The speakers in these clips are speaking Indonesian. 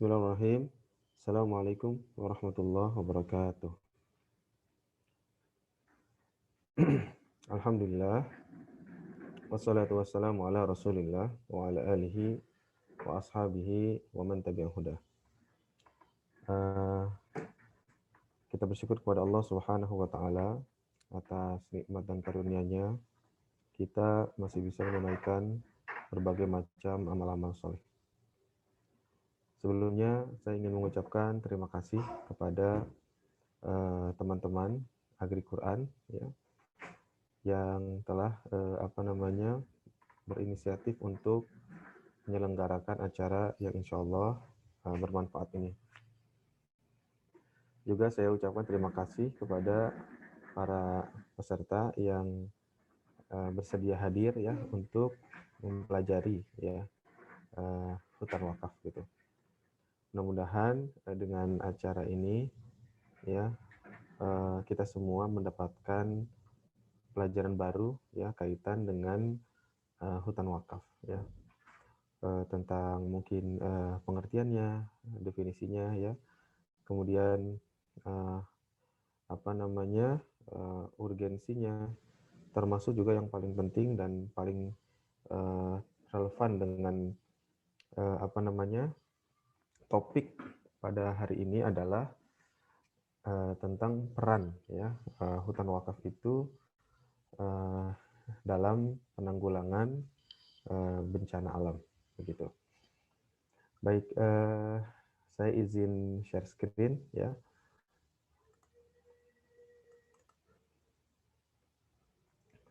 Bismillahirrahmanirrahim. Assalamualaikum warahmatullahi wabarakatuh. Alhamdulillah. Wassalatu wassalamu ala rasulillah wa ala alihi wa ashabihi wa man tabi'ahu huda. Kita bersyukur kepada Allah Subhanahu wa taala atas nikmat dan karunia-Nya kita masih bisa menunaikan berbagai macam amal-amal soleh. Sebelumnya saya ingin mengucapkan terima kasih kepada teman-teman Agri Quran ya, yang telah berinisiatif untuk menyelenggarakan acara yang insya Allah bermanfaat ini. Juga saya ucapkan terima kasih kepada para peserta yang bersedia hadir ya untuk mempelajari ya hutan wakaf gitu. Mudah-mudahan dengan acara ini ya kita semua mendapatkan pelajaran baru ya kaitan dengan hutan wakaf ya, tentang mungkin pengertiannya, definisinya ya, kemudian urgensinya, termasuk juga yang paling penting dan paling relevan dengan topik pada hari ini adalah tentang peran ya hutan wakaf itu dalam penanggulangan bencana alam begitu. Baik, saya izin share screen ya.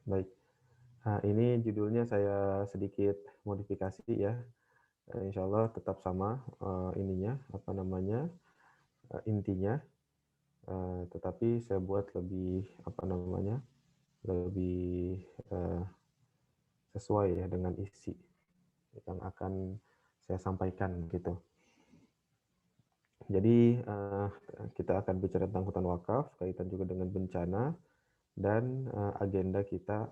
Baik, ini judulnya saya sedikit modifikasi ya. Insya Allah tetap sama intinya, tetapi saya buat lebih lebih sesuai ya dengan isi yang akan saya sampaikan gitu. Jadi kita akan bicara tentang hutan wakaf kaitan juga dengan bencana dan agenda kita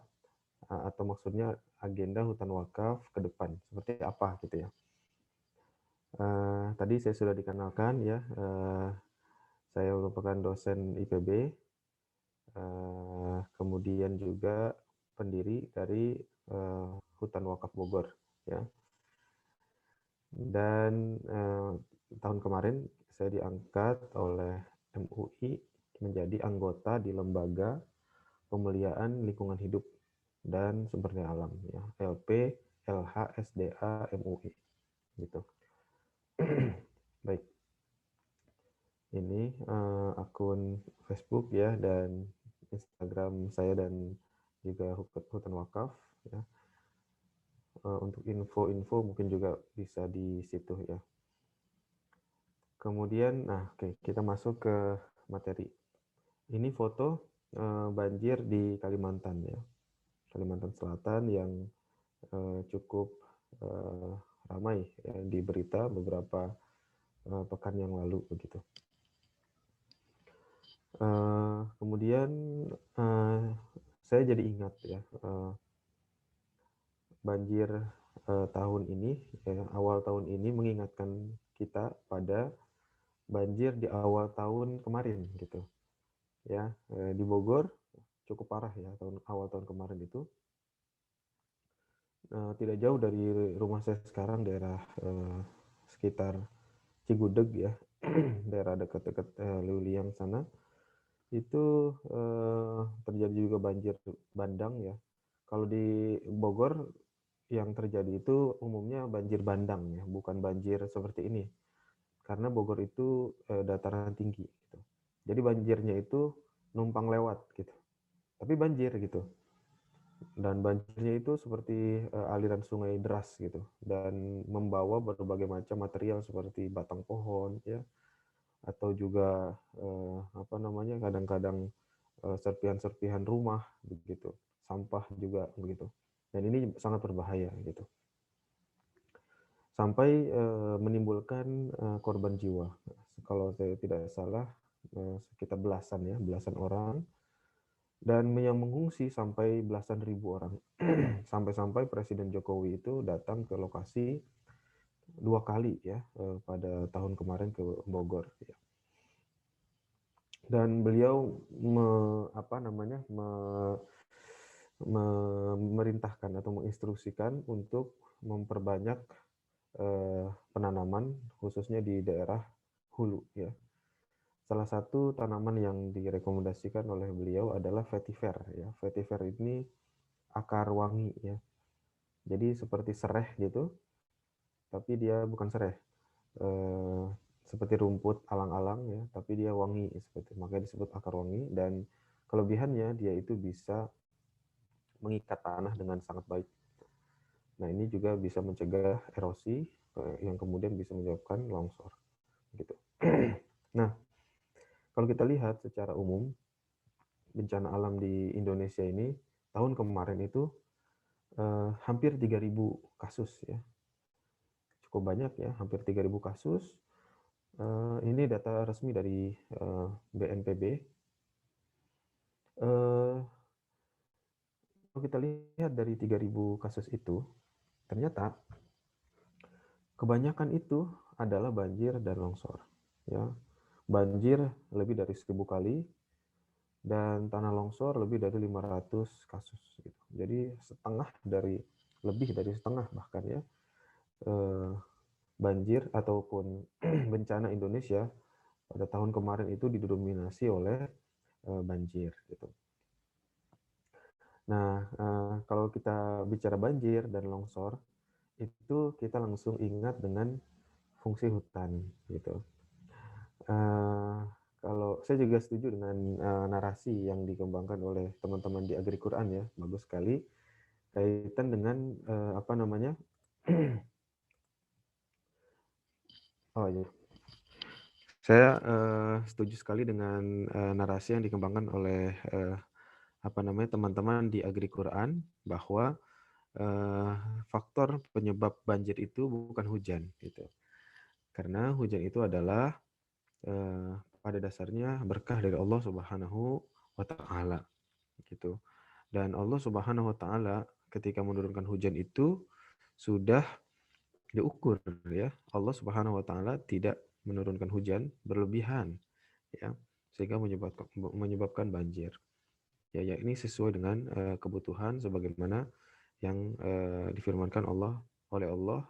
atau maksudnya agenda hutan wakaf ke depan seperti apa gitu ya. Tadi saya sudah dikenalkan ya, saya merupakan dosen IPB, kemudian juga pendiri dari Hutan Wakaf Bogor ya. Dan tahun kemarin saya diangkat oleh MUI menjadi anggota di Lembaga Pemuliaan Lingkungan Hidup dan Sumber Daya Alam ya, LP LHSDA MUI gitu. Baik, ini akun Facebook ya dan Instagram saya dan juga Hutan Wakaf ya. Untuk info-info mungkin juga bisa di situ ya. Kemudian, kita masuk ke materi. Ini foto banjir di Kalimantan ya, Kalimantan Selatan yang cukup ramai ya, di berita beberapa pekan yang lalu begitu. Kemudian saya jadi ingat ya banjir tahun ini ya, awal tahun ini mengingatkan kita pada banjir di awal tahun kemarin gitu ya, di Bogor cukup parah ya awal tahun kemarin itu, tidak jauh dari rumah saya sekarang, daerah sekitar Cigudeg ya, daerah dekat-dekat Luliang sana itu terjadi juga banjir bandang ya. Kalau di Bogor yang terjadi itu umumnya banjir bandang ya, bukan banjir seperti ini. Karena Bogor itu dataran tinggi gitu. Jadi banjirnya itu numpang lewat gitu. Tapi banjir gitu. Dan banjirnya itu seperti aliran sungai deras gitu dan membawa berbagai macam material seperti batang pohon ya, atau juga kadang-kadang serpihan-serpihan rumah begitu, sampah juga begitu. Dan ini sangat berbahaya gitu. Sampai menimbulkan korban jiwa. Kalau saya tidak salah sekitar belasan orang, dan yang mengungsi sampai belasan ribu orang. Sampai-sampai Presiden Jokowi itu datang ke lokasi 2 kali ya, pada tahun kemarin ke Bogor ya. Dan beliau memerintahkan atau menginstruksikan untuk memperbanyak, penanaman khususnya di daerah hulu ya. Salah satu tanaman yang direkomendasikan oleh beliau adalah vetiver ya. Vetiver ini akar wangi ya. Jadi seperti sereh gitu, tapi dia bukan sereh. Seperti rumput alang-alang ya, tapi dia wangi makanya disebut akar wangi, dan kelebihannya dia itu bisa mengikat tanah dengan sangat baik. Nah, ini juga bisa mencegah erosi yang kemudian bisa menyebabkan longsor gitu. Nah, kalau kita lihat secara umum bencana alam di Indonesia ini tahun kemarin itu hampir 3.000 kasus ya. Cukup banyak ya, hampir 3.000 kasus. Ini data resmi dari BNPB. Kalau kita lihat dari 3.000 kasus itu, ternyata kebanyakan itu adalah banjir dan longsor. Ya, banjir lebih dari 1.000 kali, dan tanah longsor lebih dari 500 kasus. Gitu. Jadi lebih dari setengah bahkan ya, banjir ataupun bencana Indonesia pada tahun kemarin itu didominasi oleh banjir. Gitu. Nah, kalau kita bicara banjir dan longsor, itu kita langsung ingat dengan fungsi hutan. Gitu. Kalau saya juga setuju dengan narasi yang dikembangkan oleh teman-teman di Agri Quran ya, bagus sekali kaitan dengan oh iya, saya setuju sekali dengan narasi yang dikembangkan oleh teman-teman di Agri Quran bahwa faktor penyebab banjir itu bukan hujan gitu, karena hujan itu adalah pada dasarnya berkah dari Allah Subhanahu wa Ta'ala gitu. Dan Allah Subhanahu wa Ta'ala ketika menurunkan hujan itu sudah diukur ya. Allah Subhanahu wa Ta'ala tidak menurunkan hujan berlebihan ya, sehingga menyebabkan banjir. Ya, ini sesuai dengan kebutuhan sebagaimana yang difirmankan oleh Allah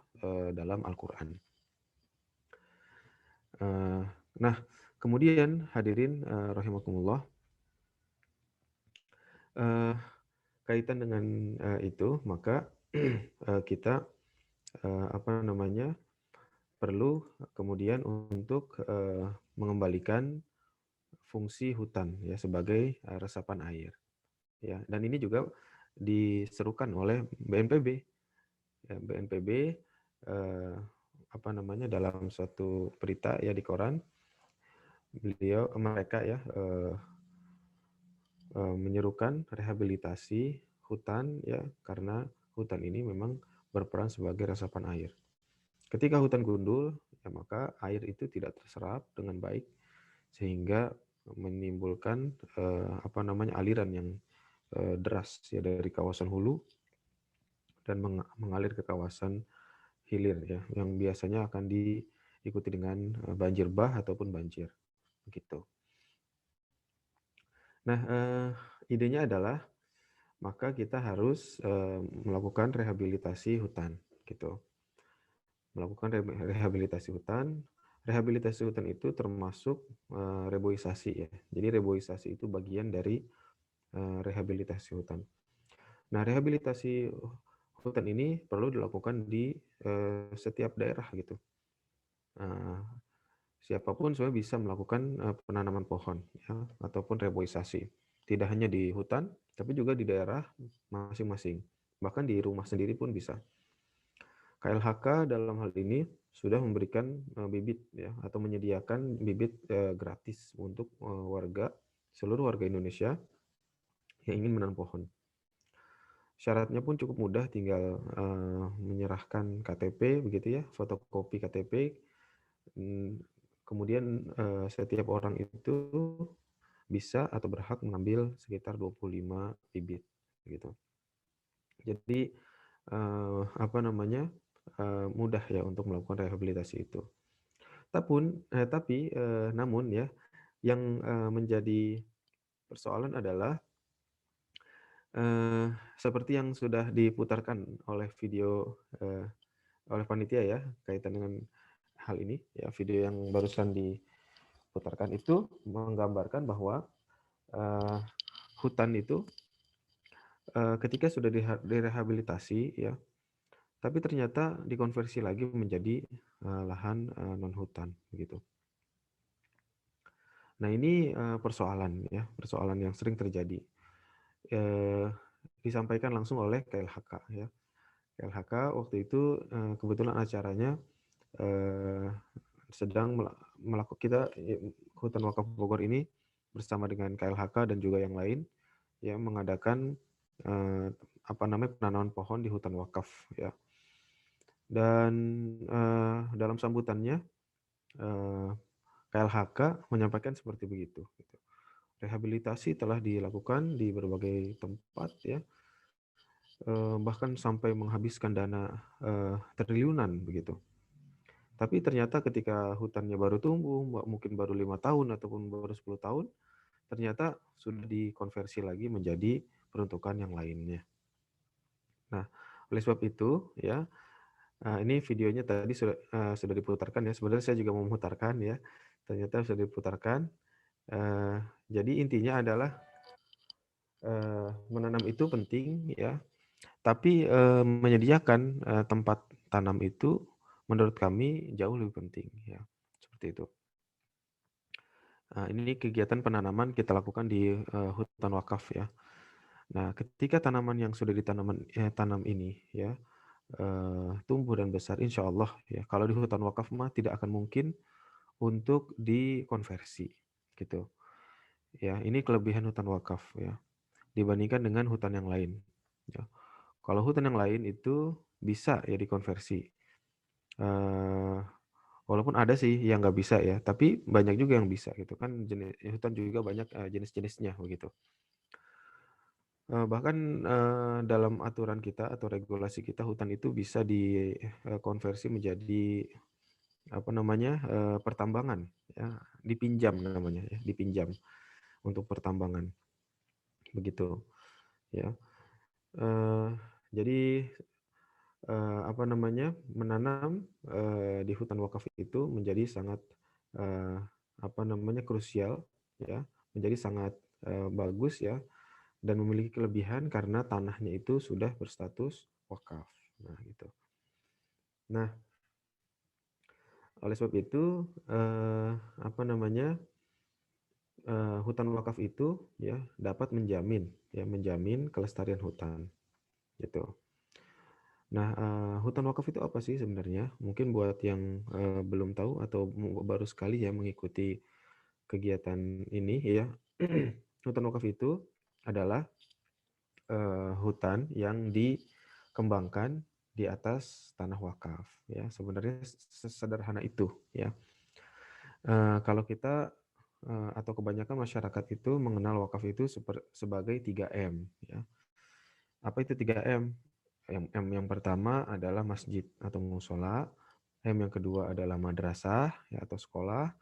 dalam Al-Qur'an. Nah, kemudian hadirin rahimakumullah, kaitan dengan itu maka kita perlu kemudian untuk mengembalikan fungsi hutan ya sebagai resapan air ya, dan ini juga diserukan oleh BNPB ya. BNPB dalam suatu berita ya di koran, mereka ya menyerukan rehabilitasi hutan ya, karena hutan ini memang berperan sebagai resapan air. Ketika hutan gundul ya, maka air itu tidak terserap dengan baik sehingga menimbulkan aliran yang deras ya dari kawasan hulu dan mengalir ke kawasan hilir ya, yang biasanya akan diikuti dengan banjir bah ataupun banjir gitu. Nah, idenya adalah maka kita harus melakukan rehabilitasi hutan gitu. Melakukan rehabilitasi hutan. Rehabilitasi hutan itu termasuk reboisasi ya. Jadi reboisasi itu bagian dari rehabilitasi hutan. Nah, rehabilitasi hutan ini perlu dilakukan di setiap daerah gitu. Siapapun sebenarnya bisa melakukan penanaman pohon ya, ataupun reboisasi. Tidak hanya di hutan, tapi juga di daerah masing-masing. Bahkan di rumah sendiri pun bisa. KLHK dalam hal ini sudah memberikan bibit ya, atau menyediakan bibit gratis untuk seluruh warga Indonesia yang ingin menanam pohon. Syaratnya pun cukup mudah, tinggal menyerahkan KTP begitu ya, fotokopi KTP. Kemudian setiap orang itu bisa atau berhak mengambil sekitar 25 bibit gitu. Jadi mudah ya untuk melakukan rehabilitasi itu. Namun ya, yang menjadi persoalan adalah seperti yang sudah diputarkan oleh video, oleh panitia ya, kaitan dengan hal ini, ya video yang barusan diputarkan itu menggambarkan bahwa, eee, hutan itu, ketika sudah direhabilitasi ya, tapi ternyata dikonversi lagi menjadi, lahan, non hutan, begitu. Nah ini, persoalan ya, persoalan yang sering terjadi, eee, disampaikan langsung oleh KLHK ya. KLHK waktu itu, kebetulan acaranya, eee, sedang kita Hutan Wakaf Bogor ini bersama dengan KLHK dan juga yang lain, ya mengadakan, penanaman pohon di hutan wakaf ya. Dan, dalam sambutannya, eee, KLHK menyampaikan seperti begitu, gitu. Rehabilitasi telah dilakukan di berbagai tempat ya, bahkan sampai menghabiskan dana, triliunan begitu. Tapi ternyata ketika hutannya baru tumbuh, mungkin baru 5 tahun ataupun baru 10 tahun, ternyata sudah dikonversi lagi menjadi peruntukan yang lainnya. Nah, oleh sebab itu ya, ini videonya tadi sudah diputarkan ya, sebenarnya saya juga mau memutarkan ya, ternyata sudah diputarkan. Jadi intinya adalah, menanam itu penting ya, tapi, menyediakan, tempat tanam itu menurut kami jauh lebih penting ya, seperti itu. Ini kegiatan penanaman kita lakukan di, hutan wakaf ya. Nah, ketika tanaman yang sudah tanam ini ya, tumbuh dan besar insya Allah ya, kalau di hutan wakaf mah tidak akan mungkin untuk dikonversi, gitu. Ya, ini kelebihan hutan wakaf ya, dibandingkan dengan hutan yang lain, ya. Kalau hutan yang lain itu bisa ya dikonversi, eee, walaupun ada sih yang nggak bisa ya, tapi banyak juga yang bisa gitu kan, hutan juga banyak, jenis-jenisnya begitu. Bahkan, dalam aturan kita atau regulasi kita hutan itu bisa dikonversi menjadi apa namanya, pertambangan ya, dipinjam namanya ya, dipinjam untuk pertambangan, begitu ya. Eee, jadi, apa namanya, menanam, di hutan wakaf itu menjadi sangat, eee, apa namanya, krusial ya, menjadi sangat, bagus ya, dan memiliki kelebihan karena tanahnya itu sudah berstatus wakaf. Nah, gitu. Nah, oleh sebab itu, apa namanya, hutan wakaf itu ya dapat menjamin kelestarian hutan, gitu. Nah, hutan wakaf itu apa sih sebenarnya? Mungkin buat yang, belum tahu atau baru sekali ya mengikuti kegiatan ini ya, hutan wakaf itu adalah, hutan yang dikembangkan di atas tanah wakaf ya, sebenarnya sesederhana itu ya. Kalau kita, atau kebanyakan masyarakat itu mengenal wakaf itu sebagai 3M ya. Apa itu 3M? M yang pertama adalah masjid atau mushola, M yang kedua adalah madrasah ya atau sekolah,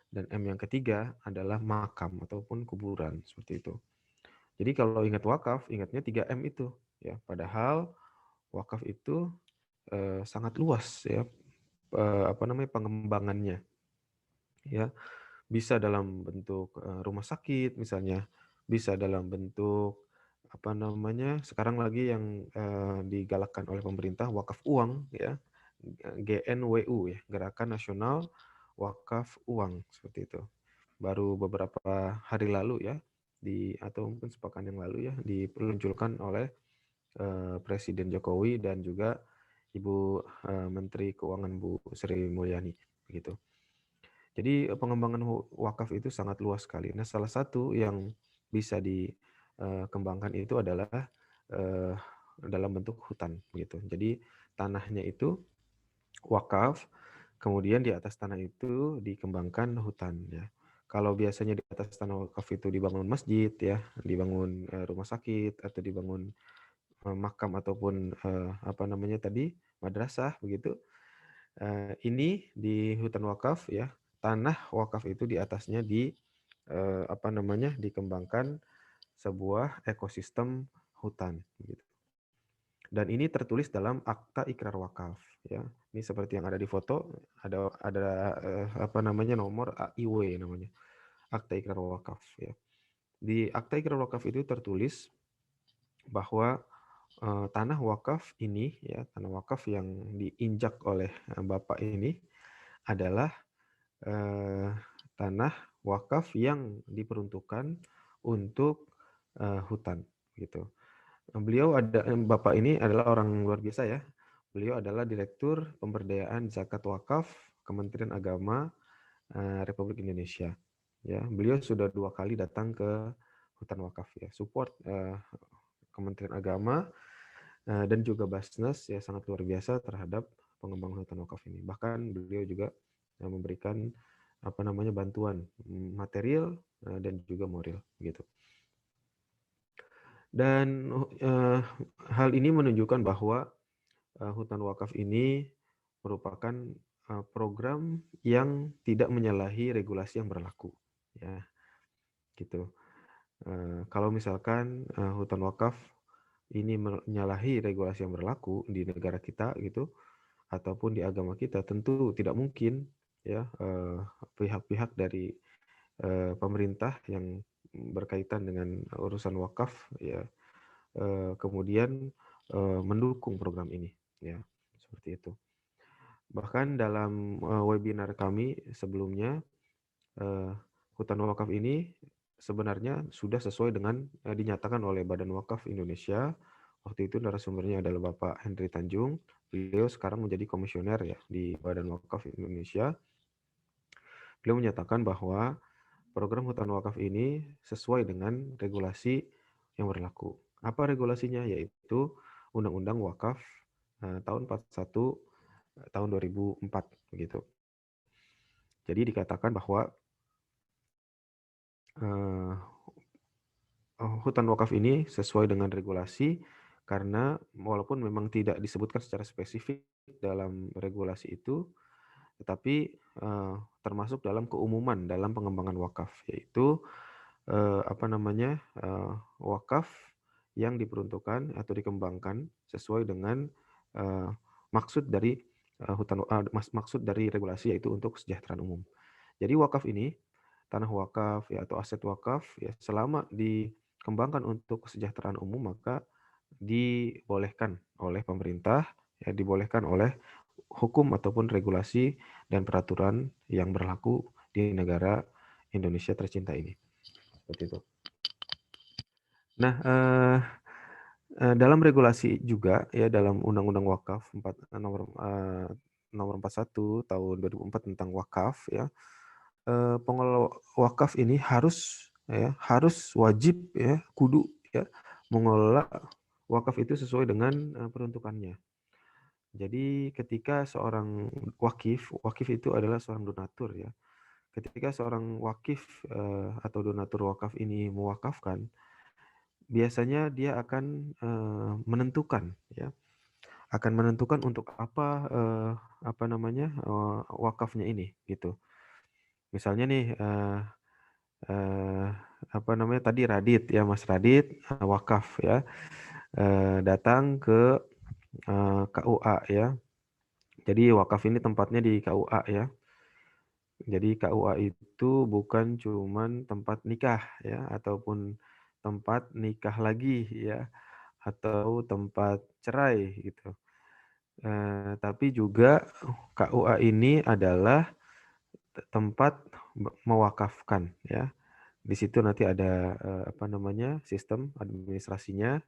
dan M yang ketiga adalah makam ataupun kuburan, seperti itu. Jadi kalau ingat wakaf, ingatnya 3M itu ya, padahal wakaf itu, sangat luas ya, apa namanya, pengembangannya ya. Bisa dalam bentuk, rumah sakit misalnya, bisa dalam bentuk, apa namanya, sekarang lagi yang, digalakkan oleh pemerintah wakaf uang ya, GNWU ya, Gerakan Nasional Wakaf Uang, seperti itu. Baru beberapa hari lalu ya, atau mungkin sepekan yang lalu ya, diluncurkan oleh, Presiden Jokowi dan juga Ibu, Menteri Keuangan Bu Sri Mulyani, begitu. Jadi, pengembangan wakaf itu sangat luas sekali. Nah, salah satu yang bisa dikembangkan itu adalah, eee, dalam bentuk hutan, gitu. Jadi, tanahnya itu wakaf, kemudian di atas tanah itu dikembangkan hutan, ya. Kalau biasanya di atas tanah wakaf itu dibangun masjid ya, dibangun, rumah sakit, atau dibangun, makam ataupun, apa namanya tadi, madrasah begitu. Ini di hutan wakaf ya, tanah wakaf itu di atasnya dikembangkan sebuah ekosistem hutan gitu. Dan ini tertulis dalam Akta Ikrar Wakaf ya. Ini seperti yang ada di foto, ada nomor AIW namanya. Akta Ikrar Wakaf ya. Di Akta Ikrar Wakaf itu tertulis bahwa tanah wakaf ini ya, tanah wakaf yang diinjak oleh Bapak ini adalah tanah wakaf yang diperuntukkan untuk hutan gitu. Bapak ini adalah orang luar biasa ya. Beliau adalah Direktur Pemberdayaan Zakat Wakaf Kementerian Agama Republik Indonesia. Ya, beliau sudah 2 kali datang ke hutan wakaf ya, support Kementerian Agama dan juga Basnas ya sangat luar biasa terhadap pengembangan hutan wakaf ini. Bahkan beliau juga memberikan bantuan material dan juga moral gitu. Dan hal ini menunjukkan bahwa hutan wakaf ini merupakan program yang tidak menyalahi regulasi yang berlaku ya gitu. Kalau misalkan hutan wakaf ini menyalahi regulasi yang berlaku di negara kita gitu ataupun di agama kita, tentu tidak mungkin ya pihak-pihak dari pemerintah yang berkaitan dengan urusan wakaf ya kemudian mendukung program ini ya seperti itu. Bahkan dalam webinar kami sebelumnya hutan wakaf ini sebenarnya sudah sesuai dengan dinyatakan oleh Badan Wakaf Indonesia. Waktu itu narasumbernya adalah Bapak Henry Tanjung. Beliau sekarang menjadi komisioner ya di Badan Wakaf Indonesia. Beliau menyatakan bahwa program hutan wakaf ini sesuai dengan regulasi yang berlaku. Apa regulasinya? Yaitu Undang-Undang Wakaf tahun 41 tahun 2004 begitu. Jadi dikatakan bahwa hutan wakaf ini sesuai dengan regulasi karena walaupun memang tidak disebutkan secara spesifik dalam regulasi itu, tetapi termasuk dalam keumuman dalam pengembangan wakaf, yaitu wakaf yang diperuntukkan atau dikembangkan sesuai dengan maksud dari maksud dari regulasi yaitu untuk kesejahteraan umum. Jadi wakaf ini, tanah wakaf ya atau aset wakaf ya selama dikembangkan untuk kesejahteraan umum maka dibolehkan oleh pemerintah ya dibolehkan oleh hukum ataupun regulasi dan peraturan yang berlaku di negara Indonesia tercinta ini. Seperti itu. Nah, dalam regulasi juga ya dalam Undang-Undang Wakaf nomor 41 tahun 2004 tentang wakaf ya, pengelola wakaf ini harus wajib ya, kudu ya mengelola wakaf itu sesuai dengan peruntukannya. Jadi ketika seorang wakif itu adalah seorang donatur ya. Ketika seorang wakif atau donatur wakaf ini mewakafkan, biasanya dia akan menentukan ya, akan menentukan untuk apa wakafnya ini gitu. Misalnya nih tadi Radit ya, Mas Radit wakaf ya, datang ke KUA ya. Jadi wakaf ini tempatnya di KUA ya. Jadi KUA itu bukan cuman tempat nikah ya ataupun tempat nikah lagi ya atau tempat cerai gitu. Tapi juga KUA ini adalah tempat mewakafkan ya. Di situ nanti ada sistem administrasinya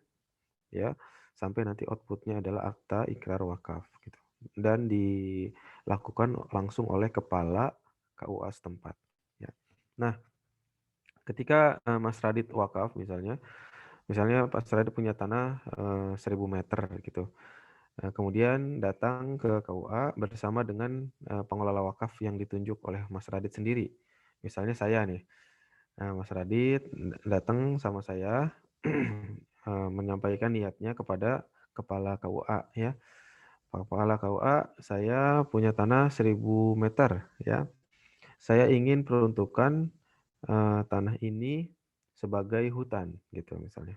ya sampai nanti outputnya adalah akta ikrar wakaf gitu. Dan dilakukan langsung oleh kepala KUA setempat ya. Nah, ketika Mas Radit wakaf misalnya Mas Radit punya tanah 1000 meter gitu. Kemudian datang ke KUA bersama dengan pengelola wakaf yang ditunjuk oleh Mas Radit sendiri. Misalnya saya nih, Mas Radit datang sama saya menyampaikan niatnya kepada kepala KUA ya. Pak Kepala KUA, saya punya tanah 1.000 meter ya. Saya ingin peruntukan tanah ini sebagai hutan gitu misalnya.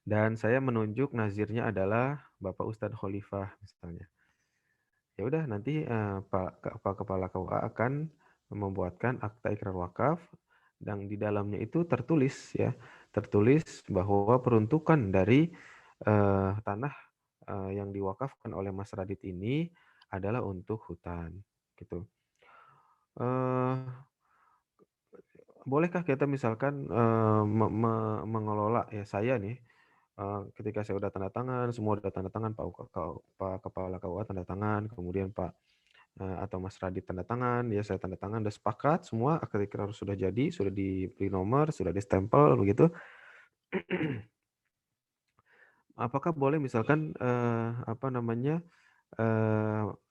Dan saya menunjuk nazirnya adalah Bapak Ustadz Khalifah misalnya. Ya udah nanti Pak Kepala KUA akan membuatkan akta ikrar wakaf dan di dalamnya itu tertulis ya, tertulis bahwa peruntukan dari tanah yang diwakafkan oleh Mas Radit ini adalah untuk hutan gitu. Bolehkah kita misalkan mengelola ya saya nih ketika saya udah tanda tangan, semua udah tanda tangan, Pak Kepala KUA tanda tangan, kemudian Pak atau Mas Radit tanda tangan, ya saya tanda tangan, udah sepakat semua akte ikrar sudah jadi, sudah diberi nomor, sudah distempel begitu. Apakah boleh misalkan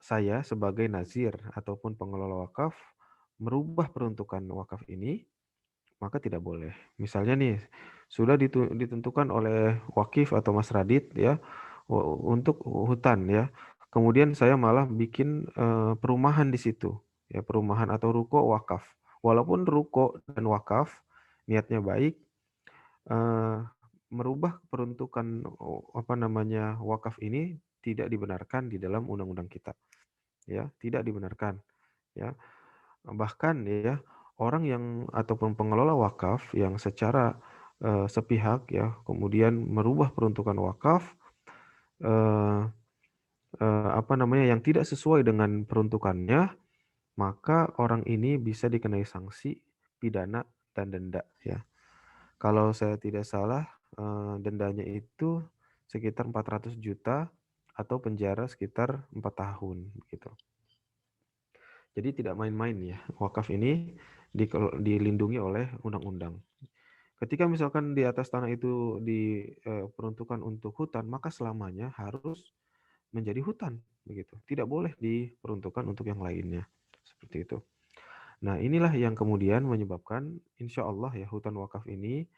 saya sebagai nazir ataupun pengelola wakaf merubah peruntukan wakaf ini? Maka tidak boleh. Misalnya nih, sudah ditentukan oleh wakif atau Mas Radit ya untuk hutan ya. Kemudian saya malah bikin perumahan di situ, ya perumahan atau ruko wakaf. Walaupun ruko dan wakaf niatnya baik, eh, merubah peruntukan wakaf ini tidak dibenarkan di dalam undang-undang kita, ya tidak dibenarkan, ya. Bahkan ya, orang yang ataupun pengelola wakaf yang secara sepihak ya, kemudian merubah peruntukan wakaf eh, yang tidak sesuai dengan peruntukannya, maka orang ini bisa dikenai sanksi pidana dan denda ya. Kalau saya tidak salah, dendanya itu sekitar 400 juta atau penjara sekitar 4 tahun gitu. Jadi tidak main-main ya, wakaf ini dilindungi oleh undang-undang. Ketika misalkan di atas tanah itu diperuntukkan untuk hutan, maka selamanya harus menjadi hutan, begitu. Tidak boleh diperuntukkan untuk yang lainnya, seperti itu. Nah, inilah yang kemudian menyebabkan insya Allah ya hutan wakaf ini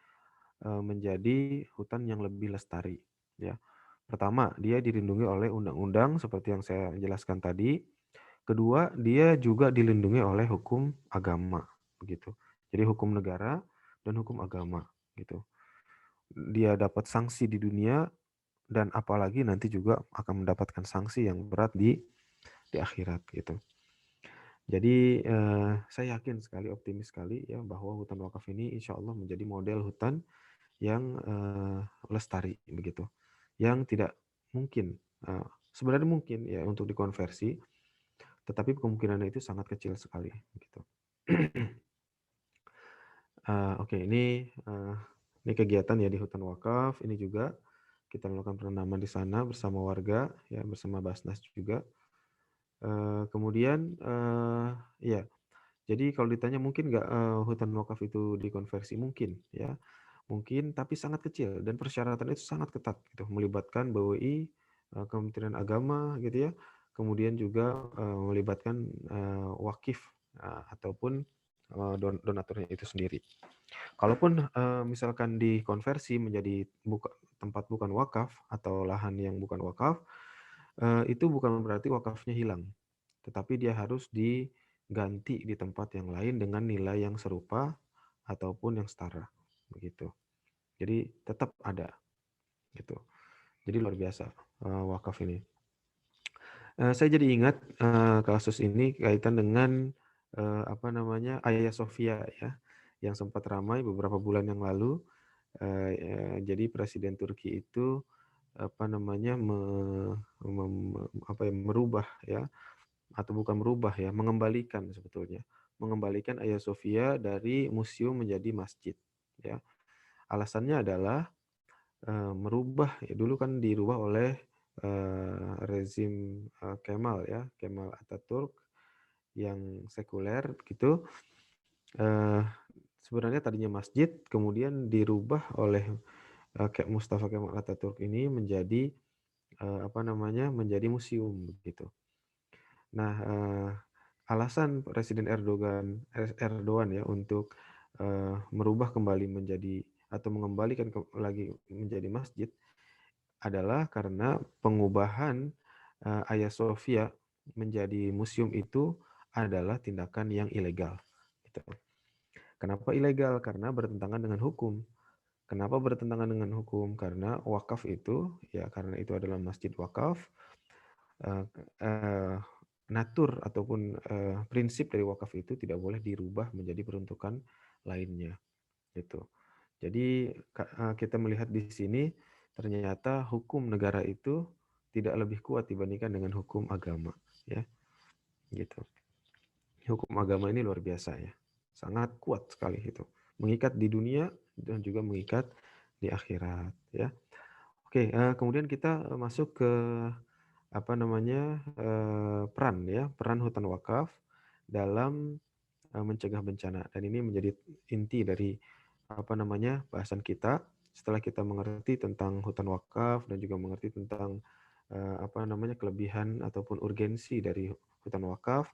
menjadi hutan yang lebih lestari. Ya, pertama dia dilindungi oleh undang-undang seperti yang saya jelaskan tadi. Kedua, dia juga dilindungi oleh hukum agama, begitu. Jadi hukum negara dan hukum agama, gitu. Dia dapat sanksi di dunia dan apalagi nanti juga akan mendapatkan sanksi yang berat di akhirat, gitu. Jadi saya yakin sekali, optimis sekali ya bahwa hutan wakaf ini insya Allah menjadi model hutan yang lestari, begitu. Yang tidak mungkin, sebenarnya mungkin ya untuk dikonversi, tetapi kemungkinannya itu sangat kecil sekali gitu. Oke, ini kegiatan ya di hutan wakaf. Ini juga kita melakukan penanaman di sana bersama warga ya, bersama Basnas juga. Kemudian ya, jadi kalau ditanya mungkin nggak hutan wakaf itu dikonversi, mungkin ya, mungkin tapi sangat kecil dan persyaratan itu sangat ketat gitu, melibatkan BWI, Kementerian Agama gitu ya, kemudian juga melibatkan wakif ataupun donaturnya itu sendiri. Kalaupun misalkan dikonversi menjadi tempat bukan wakaf atau lahan yang bukan wakaf, itu bukan berarti wakafnya hilang, tetapi dia harus diganti di tempat yang lain dengan nilai yang serupa ataupun yang setara, begitu. Jadi tetap ada, gitu. Jadi luar biasa wakaf ini. Saya jadi ingat kasus ini kaitan dengan Hagia Sophia ya, yang sempat ramai beberapa bulan yang lalu. Jadi Presiden Turki itu merubah ya, atau bukan merubah ya, mengembalikan sebetulnya, mengembalikan Hagia Sophia dari museum menjadi masjid ya. Alasannya adalah merubah ya, dulu kan dirubah oleh rezim Kemal ya, Kemal Atatürk yang sekuler gitu. Sebenarnya tadinya masjid, kemudian dirubah oleh Mustafa Kemal Atatürk ini menjadi menjadi museum begitu. Nah, alasan Presiden Erdogan ya untuk merubah kembali menjadi atau mengembalikan lagi menjadi masjid adalah karena pengubahan Hagia Sophia menjadi museum itu adalah tindakan yang ilegal. Gitu. Kenapa ilegal? Karena bertentangan dengan hukum. Kenapa bertentangan dengan hukum? Karena wakaf itu, ya karena itu adalah masjid wakaf, eh, eh, natur ataupun prinsip dari wakaf itu tidak boleh dirubah menjadi peruntukan lainnya. Gitu. Jadi kita melihat di sini ternyata hukum negara itu tidak lebih kuat dibandingkan dengan hukum agama, ya, gitu. Hukum agama ini luar biasa ya, sangat kuat sekali itu, mengikat di dunia dan juga mengikat di akhirat, ya. Oke, kemudian kita masuk ke apa namanya peran ya, peran hutan wakaf dalam mencegah bencana, dan ini menjadi inti dari apa namanya bahasan kita. Setelah kita mengerti tentang hutan wakaf dan juga mengerti tentang apa namanya kelebihan ataupun urgensi dari hutan wakaf,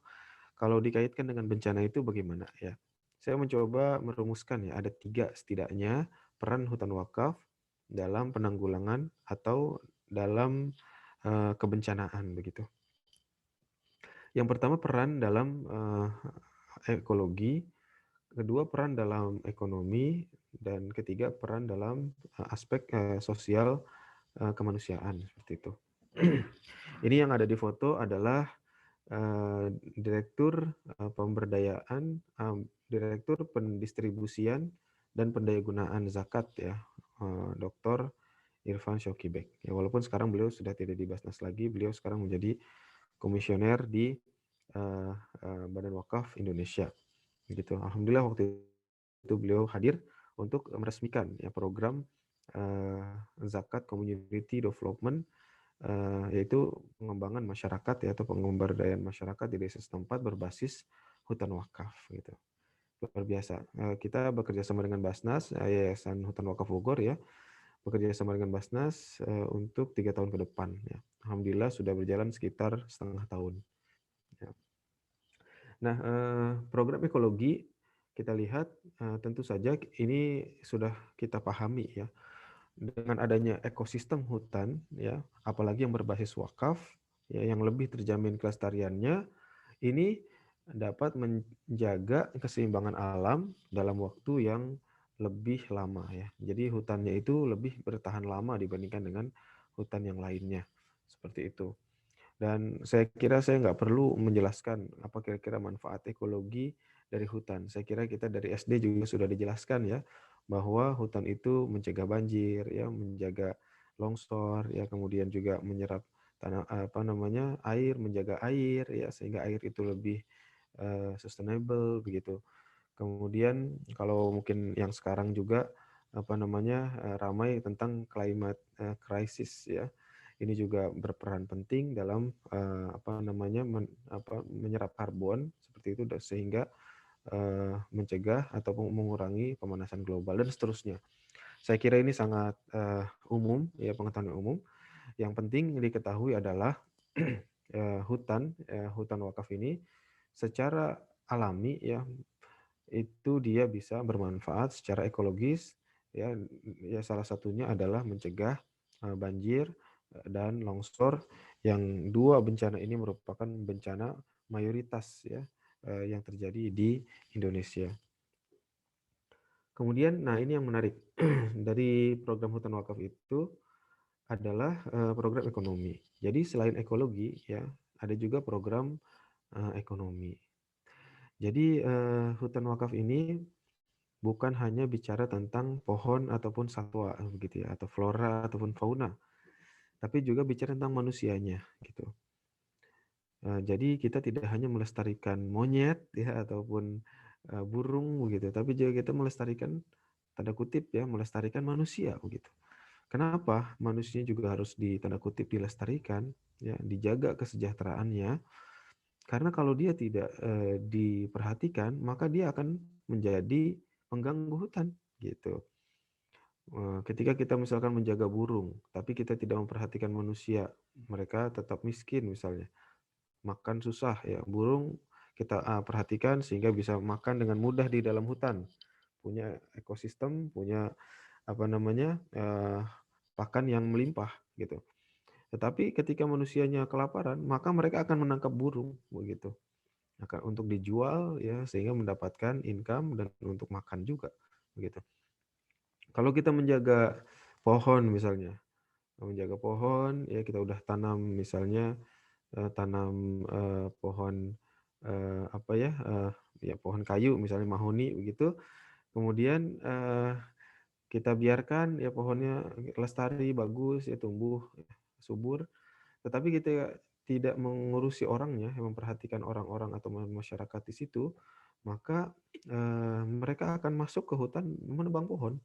kalau dikaitkan dengan bencana itu bagaimana ya? Saya mencoba merumuskan ya, ada 3 setidaknya peran hutan wakaf dalam penanggulangan atau dalam kebencanaan begitu. Yang pertama peran dalam ekologi, kedua peran dalam ekonomi, dan ketiga peran dalam aspek sosial kemanusiaan seperti itu. Ini yang ada di foto adalah Direktur Pemberdayaan, Direktur Pendistribusian dan Pendayagunaan Zakat ya, Dr. Irfan Syokibek. Ya, walaupun sekarang beliau sudah tidak di Basnas lagi, beliau sekarang menjadi komisioner di Badan Wakaf Indonesia. Gitu. Alhamdulillah waktu itu beliau hadir untuk meresmikan ya program Zakat Community Development, yaitu pengembangan masyarakat ya, atau pemberdayaan masyarakat di desa setempat berbasis hutan wakaf gitu. Luar biasa. Kita bekerja sama dengan Basnas, Yayasan Hutan Wakaf Bogor ya, bekerja sama dengan Basnas untuk 3 tahun ke depan ya. Alhamdulillah sudah berjalan sekitar setengah tahun. Ya. Nah, program ekologi kita lihat tentu saja ini sudah kita pahami ya. Dengan adanya ekosistem hutan ya, apalagi yang berbasis wakaf ya, yang lebih terjamin kelestariannya, ini dapat menjaga keseimbangan alam dalam waktu yang lebih lama ya. Jadi hutannya itu lebih bertahan lama dibandingkan dengan hutan yang lainnya. Seperti itu. Dan saya kira saya nggak perlu menjelaskan apa kira-kira manfaat ekologi dari hutan. Saya kira kita dari SD juga sudah dijelaskan ya, bahwa hutan itu mencegah banjir, ya, menjaga longsor, ya, kemudian juga menyerap tanah apa namanya air, menjaga air, ya, sehingga air itu lebih sustainable begitu. Kemudian kalau mungkin yang sekarang juga apa namanya ramai tentang climate crisis ya. Ini juga berperan penting dalam apa namanya menyerap karbon seperti itu sehingga mencegah ataupun mengurangi pemanasan global dan seterusnya. Saya kira ini sangat umum ya, pengetahuan umum. Yang penting diketahui adalah hutan wakaf ini secara alami ya, itu dia bisa bermanfaat secara ekologis ya, ya salah satunya adalah mencegah banjir dan longsor, yang dua bencana ini merupakan bencana mayoritas ya yang terjadi di Indonesia. Kemudian, nah ini yang menarik dari program hutan wakaf itu adalah program ekonomi. Jadi selain ekologi ya, ada juga program ekonomi. Jadi hutan wakaf ini bukan hanya bicara tentang pohon ataupun satwa begitu ya, atau flora ataupun fauna, tapi juga bicara tentang manusianya gitu. Jadi kita tidak hanya melestarikan monyet ya ataupun burung begitu, tapi juga kita melestarikan, tanda kutip ya, melestarikan manusia begitu. Kenapa manusia juga harus tanda kutip dilestarikan ya, dijaga kesejahteraannya? Karena kalau dia tidak diperhatikan, maka dia akan menjadi pengganggu hutan gitu. Ketika kita misalkan menjaga burung, tapi kita tidak memperhatikan manusia, mereka tetap miskin misalnya, makan susah ya. Burung kita perhatikan sehingga bisa makan dengan mudah di dalam hutan, punya ekosistem, punya apa namanya pakan yang melimpah gitu. Tetapi ketika manusianya kelaparan, maka mereka akan menangkap burung, begitu. Akan untuk dijual ya sehingga mendapatkan income dan untuk makan juga, begitu. Kalau kita menjaga pohon misalnya, menjaga pohon ya kita udah tanam misalnya tanam pohon apa ya ya pohon kayu misalnya mahoni begitu, kemudian kita biarkan ya pohonnya lestari bagus ya tumbuh subur, tetapi kita tidak mengurusi orangnya, yang memperhatikan orang-orang atau masyarakat di situ, maka mereka akan masuk ke hutan menebang pohon.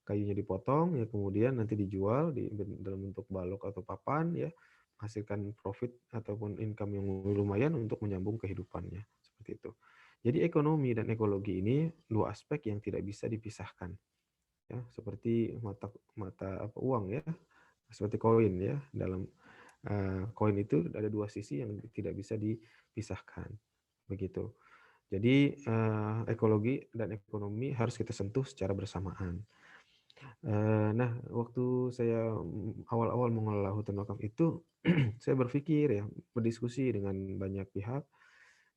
Kayunya dipotong, ya kemudian nanti dijual dalam bentuk balok atau papan, ya menghasilkan profit ataupun income yang lumayan untuk menyambung kehidupannya, seperti itu. Jadi ekonomi dan ekologi ini dua aspek yang tidak bisa dipisahkan, ya seperti mata mata apa uang ya, seperti koin ya dalam koin itu ada dua sisi yang tidak bisa dipisahkan, begitu. Jadi ekologi dan ekonomi harus kita sentuh secara bersamaan. Nah, waktu saya awal-awal mengelola hutan wakaf itu, saya berpikir ya, berdiskusi dengan banyak pihak,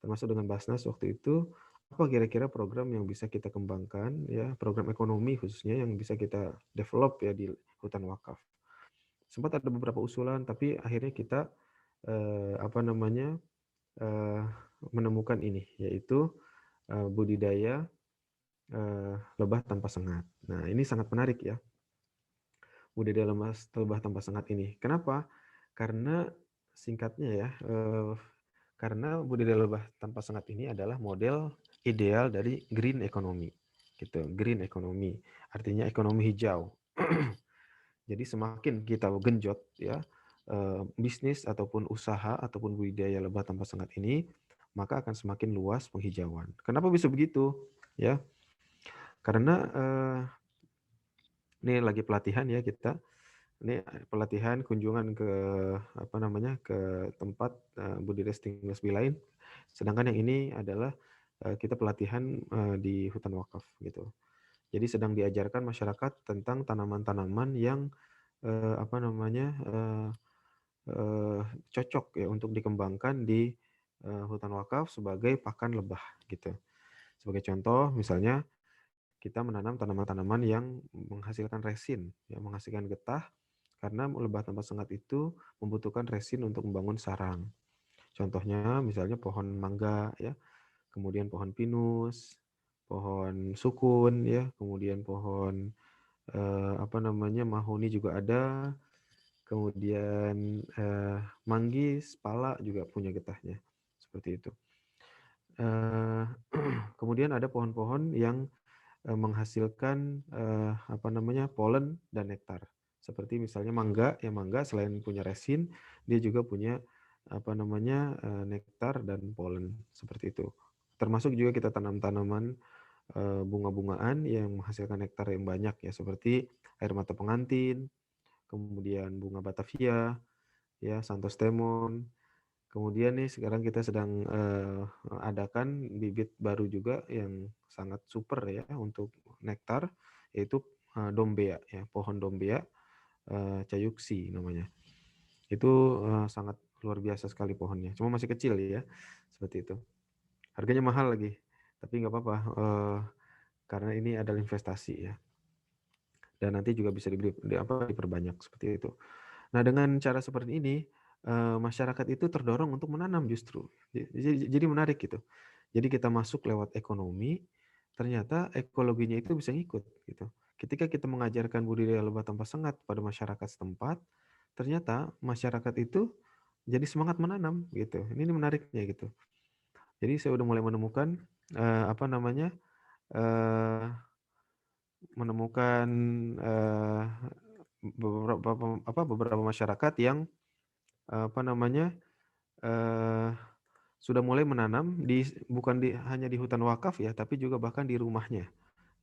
termasuk dengan Basnas waktu itu, apa kira-kira program yang bisa kita kembangkan, ya, program ekonomi khususnya yang bisa kita develop ya di hutan wakaf. Sempat ada beberapa usulan, tapi akhirnya kita apa namanya eh, menemukan ini, yaitu budidaya lebah tanpa sengat. Nah, ini sangat menarik ya budidaya lebah tanpa sengat ini. Kenapa? Karena singkatnya ya, karena budidaya lebah tanpa sengat ini adalah model ideal dari green economy. Gitu, green economy. Artinya ekonomi hijau. Jadi semakin kita genjot ya bisnis ataupun usaha ataupun budidaya lebah tanpa sengat ini, maka akan semakin luas penghijauan. Kenapa bisa begitu? Ya, karena ini lagi pelatihan ya kita. Ini pelatihan kunjungan ke apa namanya ke tempat budidaya stingless bee lain. Sedangkan yang ini adalah kita pelatihan di hutan wakaf gitu. Jadi sedang diajarkan masyarakat tentang tanaman-tanaman yang apa namanya cocok ya untuk dikembangkan di hutan wakaf sebagai pakan lebah gitu. Sebagai contoh, misalnya kita menanam tanaman-tanaman yang menghasilkan resin, yang menghasilkan getah, karena lebah tanpa sengat itu membutuhkan resin untuk membangun sarang. Contohnya misalnya pohon mangga ya, kemudian pohon pinus, pohon sukun ya, kemudian pohon apa namanya mahoni juga ada, kemudian manggis, pala juga punya getahnya, seperti itu. Kemudian ada pohon-pohon yang menghasilkan apa namanya polen dan nektar. Seperti misalnya mangga, ya mangga selain punya resin, dia juga punya apa namanya nektar dan polen seperti itu. Termasuk juga kita tanam tanaman bunga-bungaan yang menghasilkan nektar yang banyak ya seperti air mata pengantin, kemudian bunga Batavia, ya Santos Temon. Kemudian nih sekarang kita sedang adakan bibit baru juga yang sangat super ya untuk nektar, yaitu dombea ya, pohon dombea cayuksi namanya. Itu sangat luar biasa sekali pohonnya. Cuma masih kecil ya, seperti itu. Harganya mahal lagi, tapi nggak apa-apa karena ini adalah investasi ya. Dan nanti juga bisa diperbanyak seperti itu. Nah, dengan cara seperti ini, masyarakat itu terdorong untuk menanam justru. Jadi menarik gitu. Jadi kita masuk lewat ekonomi, ternyata ekologinya itu bisa ngikut gitu. Ketika kita mengajarkan budidaya lebah tanpa sengat pada masyarakat setempat, ternyata masyarakat itu jadi semangat menanam gitu. Ini menariknya gitu. Jadi saya udah mulai menemukan apa namanya menemukan beberapa masyarakat yang apa namanya sudah mulai menanam bukan hanya di hutan wakaf ya, tapi juga bahkan di rumahnya